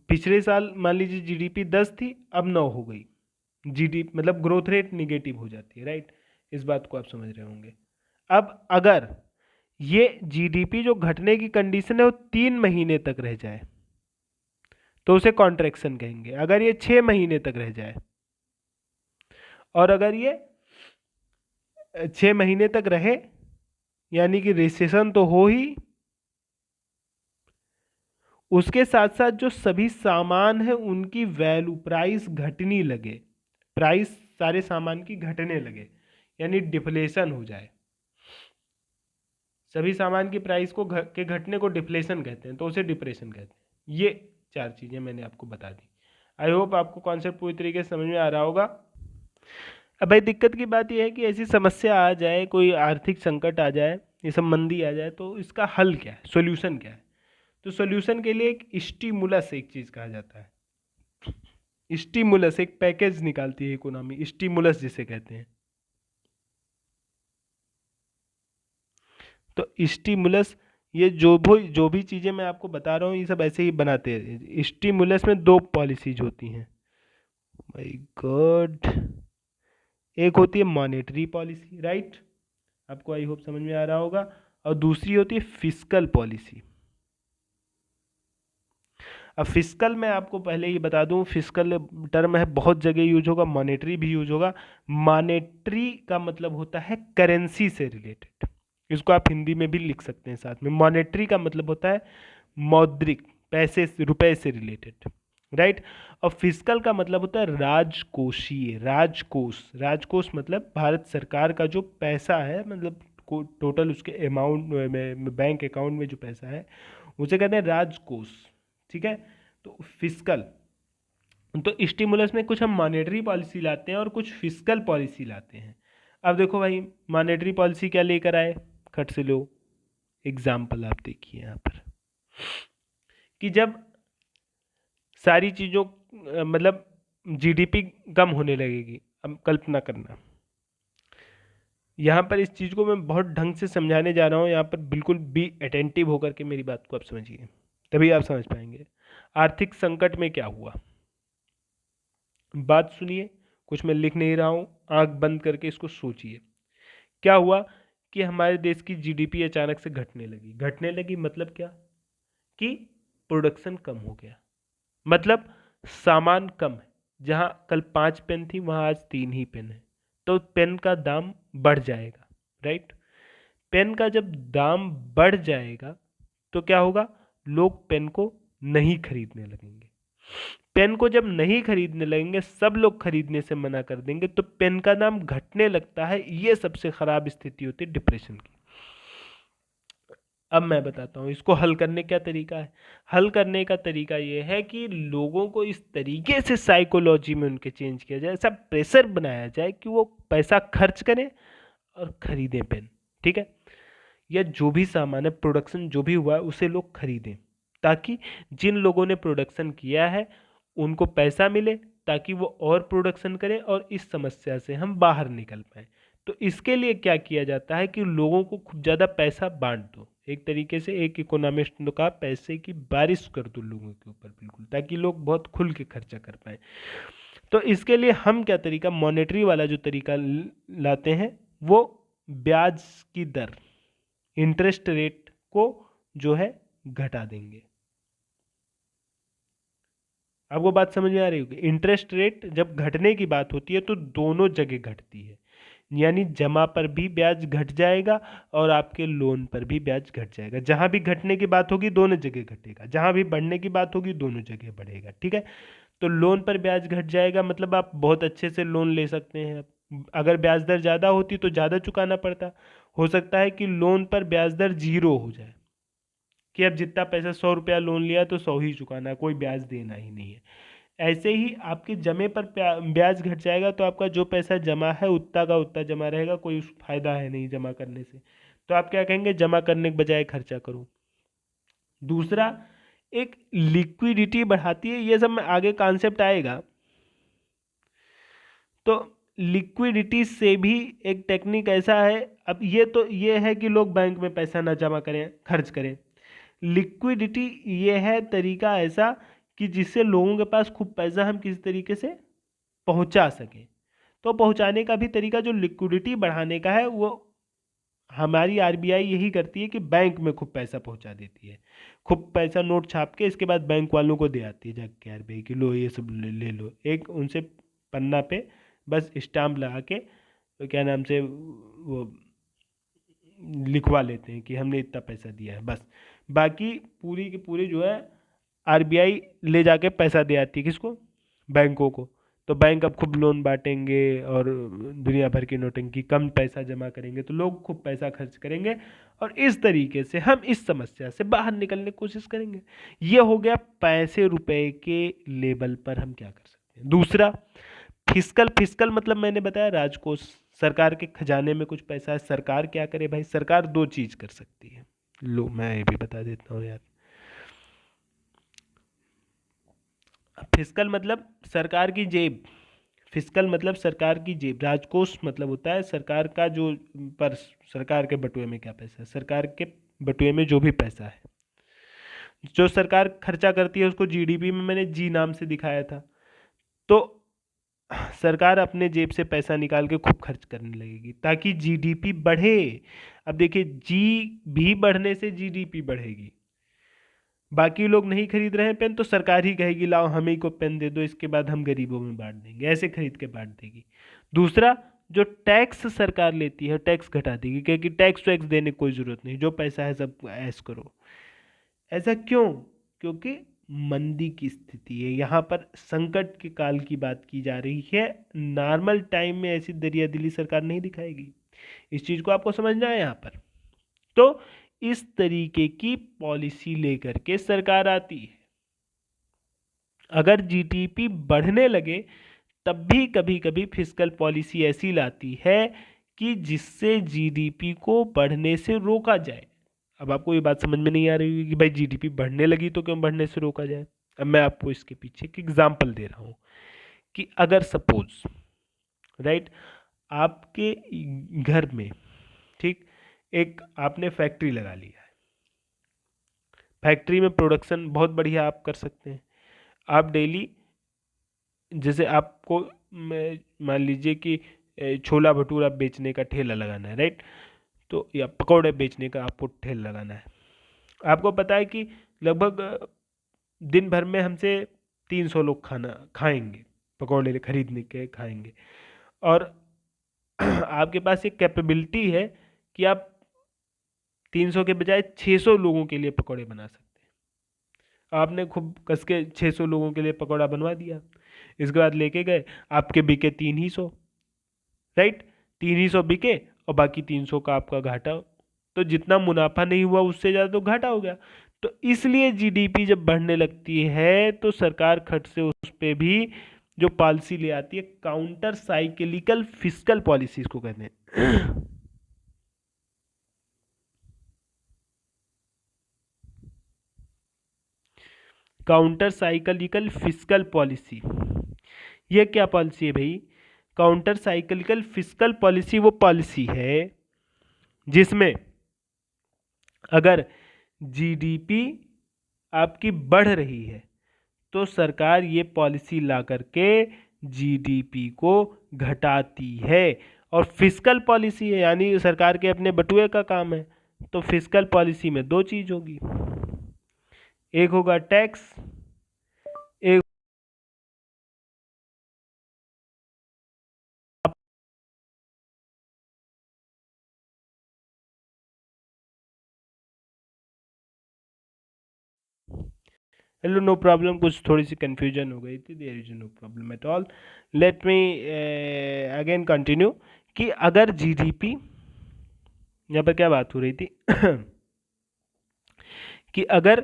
पिछले साल मान लीजिए जीडीपी 10 थी, अब 9 हो गई, जीडी मतलब ग्रोथ रेट निगेटिव हो जाती है, राइट। इस बात को आप समझ रहे होंगे। अब अगर ये जीडीपी जो घटने की कंडीशन है वो 3 महीने तक रह जाए तो उसे कॉन्ट्रैक्शन कहेंगे। अगर ये 6 महीने तक रह जाए, और अगर ये 6 महीने तक रहे, यानी कि रिसेशन तो हो ही, उसके साथ साथ जो सभी सामान है उनकी वैल्यू, प्राइस घटने लगे, प्राइस सारे सामान की घटने लगे, यानी डिफ्लेशन हो जाए। सभी सामान की प्राइस को के घटने को डिफ्लेशन कहते हैं, तो उसे डिप्रेशन कहते हैं। ये चार चीजें मैंने आपको बता दी। आई होप आपको कॉन्सेप्ट पूरी तरीके से समझ में आ रहा होगा। अब भाई दिक्कत की बात यह है कि ऐसी समस्या आ जाए, कोई आर्थिक संकट आ जाए, ये सब मंदी आ जाए, तो इसका हल क्या है, सॉल्यूशन क्या है। तो सॉल्यूशन के लिए एक स्टिमुलस, एक चीज कहा जाता है स्टिमुलस, एक पैकेज निकालती है इकोनॉमी, स्टिमुलस जिसे कहते हैं। तो स्टिमुलस, ये जो भी चीजें मैं आपको बता रहा हूँ ये सब ऐसे ही बनाते हैं। स्टिमुलस में दो पॉलिसीज होती हैं, माय गॉड। एक होती है मॉनेटरी पॉलिसी, राइट, आपको आई होप समझ में आ रहा होगा, और दूसरी होती है फिस्कल पॉलिसी। अब फिस्कल में आपको पहले ही बता दूं, फिस्कल टर्म है, बहुत जगह यूज होगा, मॉनेटरी भी यूज होगा। मॉनेटरी का मतलब होता है करेंसी से रिलेटेड, इसको आप हिंदी में भी लिख सकते हैं साथ में। मॉनेटरी का मतलब होता है मौद्रिक, पैसे से, रुपए से रिलेटेड, राइट। और फिस्कल का मतलब होता है राजकोषीय, राजकोष, राजकोष मतलब भारत सरकार का जो पैसा है, मतलब टोटल उसके अमाउंट में, बैंक अकाउंट में जो पैसा है उसे कहते हैं राजकोष, ठीक है। तो फिस्कल, तो स्टिमुलस में कुछ हम मॉनेटरी पॉलिसी लाते हैं और कुछ फिस्कल पॉलिसी लाते हैं। अब देखो भाई, मॉनेटरी पॉलिसी क्या लेकर आए, खट से लो एग्जाम्पल आप देखिए यहाँ पर, कि जब सारी चीज़ों मतलब जीडीपी कम होने लगेगी। अब कल्पना करना, यहाँ पर इस चीज़ को मैं बहुत ढंग से समझाने जा रहा हूँ, यहाँ पर बिल्कुल बी अटेंटिव होकर के मेरी बात को आप समझिए, तभी आप समझ पाएंगे। आर्थिक संकट में क्या हुआ, बात सुनिए, कुछ मैं लिख नहीं रहा हूँ, आंख बंद करके इसको सोचिए। क्या हुआ कि हमारे देश की जीडीपी अचानक से घटने लगी। घटने लगी मतलब क्या, कि प्रोडक्शन कम हो गया, मतलब सामान कम है। जहाँ कल 5 पेन थी वहाँ आज 3 ही पेन है, तो पेन का दाम बढ़ जाएगा, राइट। पेन का जब दाम बढ़ जाएगा तो क्या होगा, लोग पेन को नहीं खरीदने लगेंगे। पेन को जब नहीं खरीदने लगेंगे, सब लोग खरीदने से मना कर देंगे, तो पेन का दाम घटने लगता है। ये सबसे खराब स्थिति होती है डिप्रेशन की। अब मैं बताता हूँ इसको हल करने क्या तरीका है। हल करने का तरीका ये है कि लोगों को इस तरीके से साइकोलॉजी में उनके चेंज किया जाए, ऐसा प्रेशर बनाया जाए कि वो पैसा खर्च करें और खरीदें पेन, ठीक है, या जो भी सामान है, प्रोडक्शन जो भी हुआ है उसे लोग खरीदें, ताकि जिन लोगों ने प्रोडक्शन किया है उनको पैसा मिले, ताकि वो और प्रोडक्शन करें और इस समस्या से हम बाहर निकल पाएँ। तो इसके लिए क्या किया जाता है कि लोगों को खूब ज़्यादा पैसा बांट दो, एक तरीके से एक इकोनॉमिस्ट ने कहा पैसे की बारिश कर दो लोगों के ऊपर, बिल्कुल, ताकि लोग बहुत खुल के खर्चा कर पाए। तो इसके लिए हम क्या तरीका, मॉनेटरी वाला जो तरीका लाते हैं, वो ब्याज की दर, इंटरेस्ट रेट को जो है घटा देंगे। आपको बात समझ में आ रही होगी। इंटरेस्ट रेट जब घटने की बात होती है तो दोनों जगह घटती है, यानी जमा पर भी ब्याज घट जाएगा और आपके लोन पर भी ब्याज घट जाएगा। जहां भी घटने की बात होगी दोनों जगह घटेगा, जहां भी बढ़ने की बात होगी दोनों जगह बढ़ेगा। ठीक है, तो लोन पर ब्याज घट जाएगा मतलब आप बहुत अच्छे से लोन ले सकते हैं। अगर ब्याज दर ज़्यादा होती तो ज़्यादा चुकाना पड़ता। हो सकता है कि लोन पर ब्याज दर 0 हो जाए, कि अब जितना पैसा 100 रुपया लोन लिया तो 100 ही चुकाना है, कोई ब्याज देना ही नहीं है। ऐसे ही आपके जमे पर ब्याज घट जाएगा तो आपका जो पैसा जमा है उतना का उतना जमा रहेगा, कोई फायदा है नहीं जमा करने से। तो आप क्या कहेंगे, जमा करने के बजाय खर्चा करो। दूसरा, एक लिक्विडिटी बढ़ाती है, ये सब में आगे कॉन्सेप्ट आएगा। तो लिक्विडिटी से भी एक टेक्निक ऐसा है, अब ये है कि लोग बैंक में पैसा ना जमा करें, खर्च करें। लिक्विडिटी ये है तरीका ऐसा कि जिससे लोगों के पास खूब पैसा हम किसी तरीके से पहुंचा सकें। तो पहुंचाने का भी तरीका जो लिक्विडिटी बढ़ाने का है, वो हमारी आरबीआई यही करती है कि बैंक में खूब पैसा पहुंचा देती है। खूब पैसा नोट छाप के इसके बाद बैंक वालों को दे आती है जाके आरबीआई की, लो ये सब ले लो। एक उनसे पन्ना पे बस स्टाम्प लगा के तो क्या नाम से वो लिखवा लेते हैं कि हमने इतना पैसा दिया है, बस। बाकी पूरी की पूरी जो है आरबीआई ले जाके पैसा दे आती है, किसको, बैंकों को। तो बैंक अब खूब लोन बांटेंगे और दुनिया भर की नोटंकी, कम पैसा जमा करेंगे तो लोग खूब पैसा खर्च करेंगे, और इस तरीके से हम इस समस्या से बाहर निकलने की कोशिश करेंगे। ये हो गया पैसे रुपए के लेवल पर हम क्या कर सकते हैं। दूसरा, फिस्कल। फिस्कल मतलब मैंने बताया राजकोष, सरकार के खजाने में कुछ पैसा है। सरकार क्या करे भाई, सरकार दो चीज कर सकती है। लो मैं ये भी बता देता हूँ यार। फिस्कल मतलब सरकार की जेब, फिस्कल मतलब सरकार की जेब। राजकोष मतलब होता है सरकार का जो पर्स, सरकार के बटुए में क्या पैसा है, सरकार के बटुए में जो भी पैसा है, जो सरकार खर्चा करती है उसको जीडीपी में मैंने जी नाम से दिखाया था। तो सरकार अपने जेब से पैसा निकाल के खूब खर्च करने लगेगी ताकि जीडीपी बढ़े। अब देखिए, जी भी बढ़ने से जीडीपी बढ़ेगी। बाकी लोग नहीं खरीद रहे हैं पेन तो सरकार ही कहेगी लाओ हमें को पेन दे दो, इसके बाद हम गरीबों में बांट देंगे, ऐसे खरीद के बांट देगी। दूसरा, जो टैक्स सरकार लेती है टैक्स घटा देगी, क्योंकि टैक्स वैक्स देने की कोई जरूरत नहीं, जो पैसा है सब ऐश करो। ऐसा क्यों, क्योंकि मंदी की स्थिति है, यहाँ पर संकट के काल की बात की जा रही है। नॉर्मल टाइम में ऐसी दरियादिली सरकार नहीं दिखाएगी। इस चीज को आपको समझना है यहाँ पर। तो इस तरीके की पॉलिसी लेकर के सरकार आती है। अगर जीडीपी बढ़ने लगे तब भी कभी कभी फिस्कल पॉलिसी ऐसी लाती है कि जिससे जीडीपी को बढ़ने से रोका जाए। अब आपको ये बात समझ में नहीं आ रही होगी कि भाई जीडीपी बढ़ने लगी तो क्यों बढ़ने से रोका जाए। अब मैं आपको इसके पीछे एक एग्जांपल दे रहा हूं कि अगर सपोज राइट, आपके घर में, ठीक, एक आपने फैक्ट्री लगा लिया है। फैक्ट्री में प्रोडक्शन बहुत बढ़िया आप कर सकते हैं। आप डेली, जैसे आपको मान लीजिए कि छोला भटूरा बेचने का ठेला लगाना है, राइट, तो या पकौड़े बेचने का आपको ठेला लगाना है। आपको पता है कि लगभग दिन भर में हमसे 300 लोग खाना खाएंगे, पकौड़े खरीदने के खाएंगे, और आपके पास एक कैपेबिलिटी है कि आप 300 के बजाय 600 लोगों के लिए पकौड़े बना सकते हैं। आपने खूब कस के 600 लोगों के लिए पकौड़ा बनवा दिया, इसके बाद लेके गए, आपके बिके 300, राइट, 300 बिके और बाकी 300 का आपका घाटा। तो जितना मुनाफा नहीं हुआ उससे ज़्यादा तो घाटा हो गया। तो इसलिए जीडीपी जब बढ़ने लगती है तो सरकार खट से उस पे भी जो पॉलिसी ले आती है, काउंटर साइक्लिकल फिस्कल पॉलिसी इसको कहते हैं। काउंटर साइक्लिकल फिस्कल पॉलिसी, ये क्या पॉलिसी है भाई। काउंटर साइक्लिकल फिस्कल पॉलिसी वो पॉलिसी है जिसमें अगर जीडीपी आपकी बढ़ रही है तो सरकार ये पॉलिसी ला करके जीडीपी को घटाती है। और फिस्कल पॉलिसी है, यानी सरकार के अपने बटुए का काम है, तो फिस्कल पॉलिसी में दो चीज होगी, एक होगा टैक्स, एक हेलो, नो प्रॉब्लम, कुछ थोड़ी सी कंफ्यूजन हो गई थी, there is no problem at all. Let me again continue कि अगर जीडीपी, यहाँ पर क्या बात हो रही थी कि अगर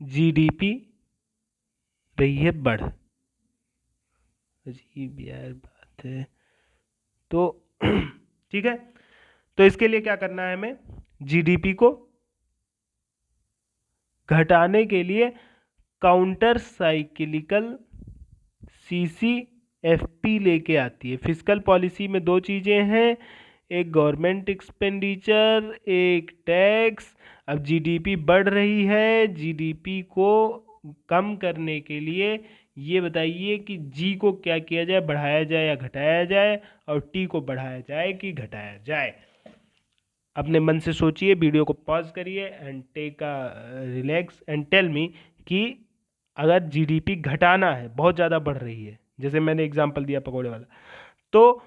जीडीपी रही है बढ़, अजीब यार बात है, तो ठीक है, तो इसके लिए क्या करना है, हमें जीडीपी को घटाने के लिए काउंटर साइक्लिकल सीसीएफपी लेके आती है। फिस्कल पॉलिसी में दो चीजें हैं, एक गवर्नमेंट एक्सपेंडिचर, एक टैक्स। अब जीडीपी बढ़ रही है, जीडीपी को कम करने के लिए ये बताइए कि जी को क्या किया जाए, बढ़ाया जाए या घटाया जाए, और टी को बढ़ाया जाए कि घटाया जाए। अपने मन से सोचिए, वीडियो को पॉज करिए and take a relax and tell me कि अगर जीडीपी घटाना है, बहुत ज़्यादा बढ़ रही है, जैसे मैंने एग्जांपल दिया पकौड़े वाला, तो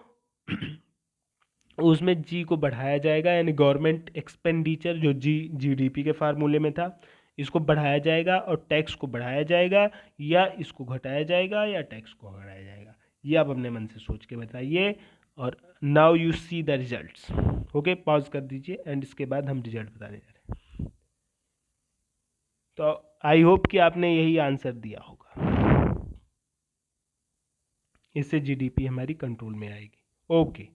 उसमें जी को बढ़ाया जाएगा, यानी गवर्नमेंट एक्सपेंडिचर जो जीडीपी के फार्मूले में था, इसको बढ़ाया जाएगा, और टैक्स को बढ़ाया जाएगा, या इसको घटाया जाएगा, या टैक्स को घटाया जाएगा। ये आप अपने मन से सोच के बताइए, और now you see the results. Okay, pause कर दीजिए एंड इसके बाद हम रिजल्ट बताने जा रहे हैं। तो आई होप कि आपने यही आंसर दिया होगा, इससे जीडीपी हमारी कंट्रोल में आएगी। ओके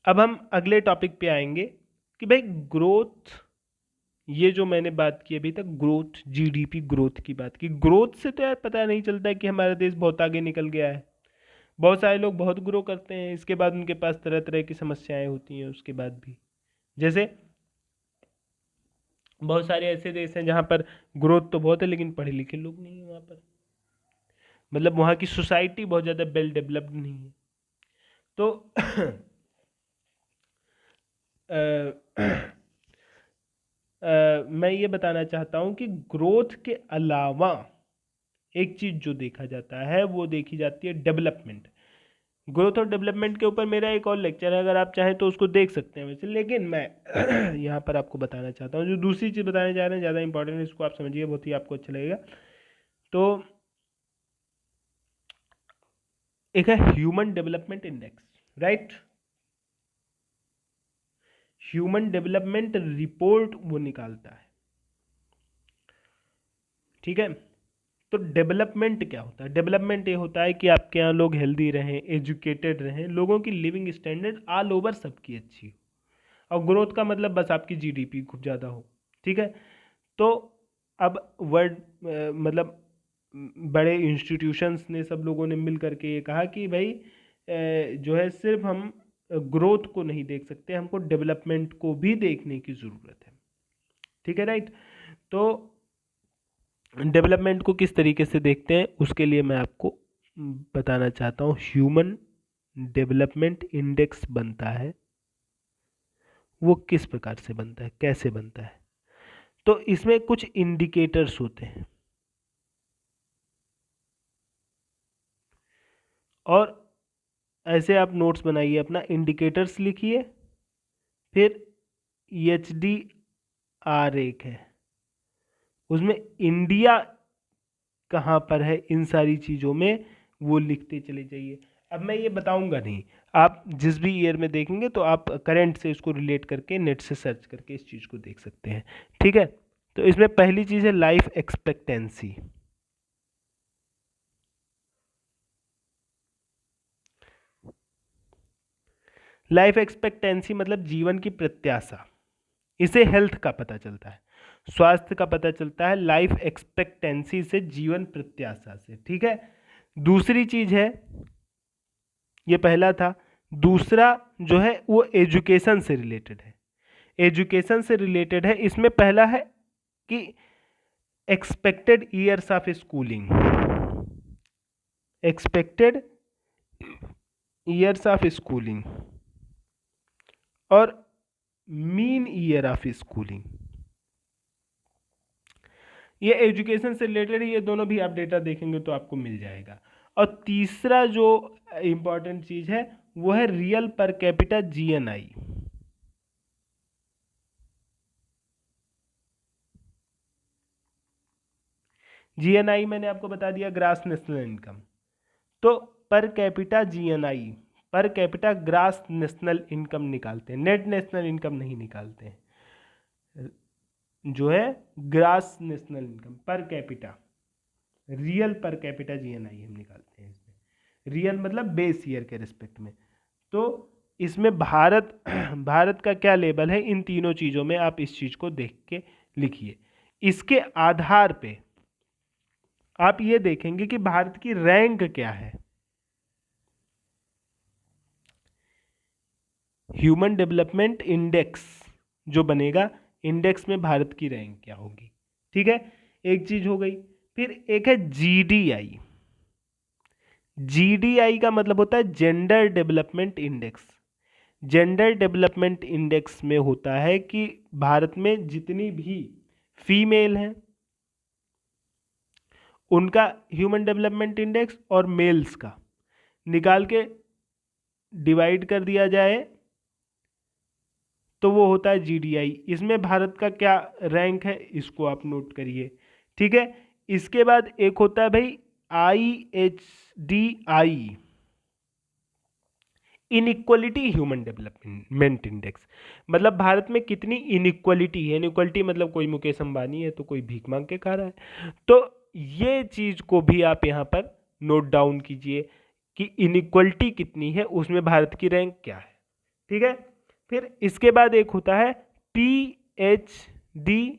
अब हम अगले टॉपिक पे आएंगे कि भाई ग्रोथ, ये जो मैंने बात की अभी तक, ग्रोथ, जीडीपी ग्रोथ की बात की, ग्रोथ से तो यार पता नहीं चलता है कि हमारा देश बहुत आगे निकल गया है। बहुत सारे लोग बहुत ग्रो करते हैं, इसके बाद उनके पास तरह तरह की समस्याएं होती हैं उसके बाद भी। जैसे बहुत सारे ऐसे देश हैं जहाँ पर ग्रोथ तो बहुत है लेकिन पढ़े लिखे लोग नहीं है वहाँ पर, मतलब वहाँ की सोसाइटी बहुत ज़्यादा वेल डेवलप्ड नहीं है। तो मैं ये बताना चाहता हूँ कि ग्रोथ के अलावा एक चीज़ जो देखा जाता है वो देखी जाती है डेवलपमेंट। ग्रोथ और डेवलपमेंट के ऊपर मेरा एक और लेक्चर है, अगर आप चाहें तो उसको देख सकते हैं वैसे, लेकिन मैं यहाँ पर आपको बताना चाहता हूँ जो दूसरी चीज़ बताने जा रहे हैं, ज़्यादा इंपॉर्टेंट है, इसको आप समझिए, बहुत ही आपको अच्छा लगेगा। तो एक है human development index, right, human development report वो निकालता है, ठीक है। तो डेवलपमेंट क्या होता है? डेवलपमेंट ये होता है कि आपके यहाँ लोग हेल्दी रहें, एजुकेटेड रहें, लोगों की लिविंग स्टैंडर्ड ऑल ओवर सबकी अच्छी हो। और ग्रोथ का मतलब बस आपकी जीडीपी खूब ज़्यादा हो, ठीक है। तो अब वर्ल्ड मतलब बड़े इंस्टीट्यूशंस ने, सब लोगों ने मिल करके ये कहा कि भाई जो है सिर्फ हम ग्रोथ को नहीं देख सकते, हमको डेवलपमेंट को भी देखने की ज़रूरत है, ठीक है, राइट। तो डेवलपमेंट को किस तरीके से देखते हैं उसके लिए मैं आपको बताना चाहता हूँ। ह्यूमन डेवलपमेंट इंडेक्स बनता है, वो किस प्रकार से बनता है, कैसे बनता है? तो इसमें कुछ इंडिकेटर्स होते हैं, और ऐसे आप नोट्स बनाइए अपना, इंडिकेटर्स लिखिए, फिर HDR एक है, उसमें इंडिया कहाँ पर है इन सारी चीज़ों में, वो लिखते चले जाइए। अब मैं ये बताऊंगा नहीं, आप जिस भी ईयर में देखेंगे तो आप करंट से इसको रिलेट करके नेट से सर्च करके इस चीज़ को देख सकते हैं, ठीक है। तो इसमें पहली चीज़ है लाइफ एक्सपेक्टेंसी। लाइफ एक्सपेक्टेंसी मतलब जीवन की प्रत्याशा, इसे हेल्थ का पता चलता है, स्वास्थ्य का पता चलता है लाइफ एक्सपेक्टेंसी से, जीवन प्रत्याशा से, ठीक है। दूसरी चीज है, ये पहला था, दूसरा जो है वो एजुकेशन से रिलेटेड है, एजुकेशन से रिलेटेड है। इसमें पहला है कि expected years of schooling, expected years of schooling और मीन ईयर ऑफ स्कूलिंग, ये एजुकेशन से रिलेटेड, ये दोनों भी आप डेटा देखेंगे तो आपको मिल जाएगा। और तीसरा जो इंपॉर्टेंट चीज है वो है रियल पर कैपिटा जीएनआई। जीएनआई मैंने आपको बता दिया ग्रास नेशनल इनकम। तो per capita GNI, per capita gross national income निकालते हैं, नेट नेशनल इनकम नहीं निकालते हैं, जो है grass national income per capita, real पर कैपिटा जीएनआई हम निकालते हैं इसमें। रियल मतलब बेस ईयर के रिस्पेक्ट में। तो इसमें भारत का क्या लेवल है, इन तीनों चीज़ों में आप इस चीज़ को देख के लिखिए। इसके आधार पे आप ये देखेंगे कि भारत की रैंक क्या है। ह्यूमन डेवलपमेंट इंडेक्स जो बनेगा, इंडेक्स में भारत की रैंक क्या होगी, ठीक है, एक चीज हो गई। फिर एक है जीडीआई। जीडीआई का मतलब होता है gender development index. Gender development index में होता है कि भारत में जितनी भी फीमेल हैं उनका ह्यूमन डेवलपमेंट इंडेक्स और मेल्स का निकाल के डिवाइड कर दिया जाए तो वो होता है जीडीआई। इसमें भारत का क्या रैंक है इसको आप नोट करिए, ठीक है। इसके बाद एक होता है भाई IHDI, inequality human development index. मतलब भारत में कितनी इनइक्वलिटी है, इनइक्वलिटी मतलब कोई मुकेश अंबानी है तो कोई भीख मांग के खा रहा है, तो ये चीज को भी आप यहाँ पर नोट डाउन कीजिए कि इनइक्वलिटी कितनी है, उसमें भारत की रैंक क्या है, ठीक है। फिर इसके बाद एक होता है PHDI,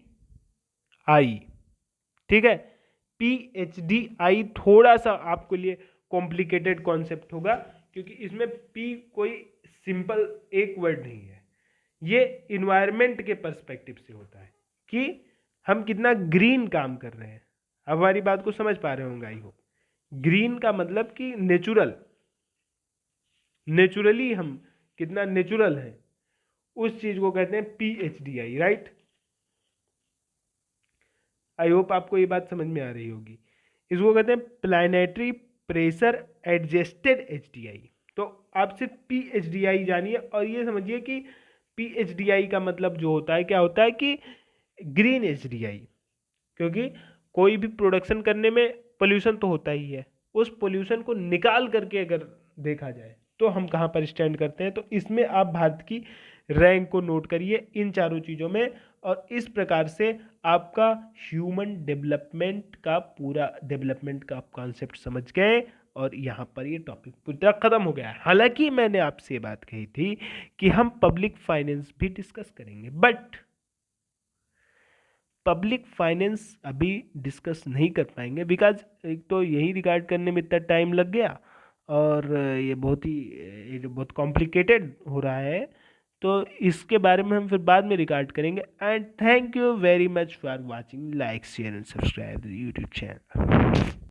ठीक है। PHDI थोड़ा सा आपके लिए कॉम्प्लिकेटेड कॉन्सेप्ट होगा क्योंकि इसमें P कोई सिंपल एक वर्ड नहीं है, ये इन्वायरमेंट के पर्सपेक्टिव से होता है कि हम कितना ग्रीन काम कर रहे हैं। अब हमारी बात को समझ पा रहे होंगे आई होप। ग्रीन का मतलब कि नेचुरली हम कितना नेचुरल है, उस चीज को कहते हैं PHDI, राइट। आई होप आपको ये बात समझ में आ रही होगी। इसको कहते हैं प्लैनेटरी प्रेशर एडजस्टेड HDI। तो आप सिर्फ PHDI जानिए और ये समझिए कि PHDI का मतलब जो होता है क्या होता है कि ग्रीन HDI, क्योंकि कोई भी प्रोडक्शन करने में पोल्यूशन तो होता ही है, उस पोल्यूशन को निकाल करके अगर देखा जाए तो हम कहाँ पर स्टैंड करते हैं। तो इसमें आप भारत की रैंक को नोट करिए इन चारों चीज़ों में, और इस प्रकार से आपका ह्यूमन डेवलपमेंट का पूरा डेवलपमेंट का आप कॉन्सेप्ट समझ गए और यहाँ पर ये टॉपिक पूरी तरह ख़त्म हो गया है। हालांकि मैंने आपसे बात कही थी कि हम पब्लिक फाइनेंस भी डिस्कस करेंगे, बट पब्लिक फाइनेंस अभी डिस्कस नहीं कर पाएंगे बिकॉज एक तो यही रिगार्ड करने में इतना टाइम लग गया और ये बहुत कॉम्प्लिकेटेड हो रहा है, तो इसके बारे में हम फिर बाद में रिगार्ड करेंगे। And thank you very much for watching, like share and subscribe the YouTube channel.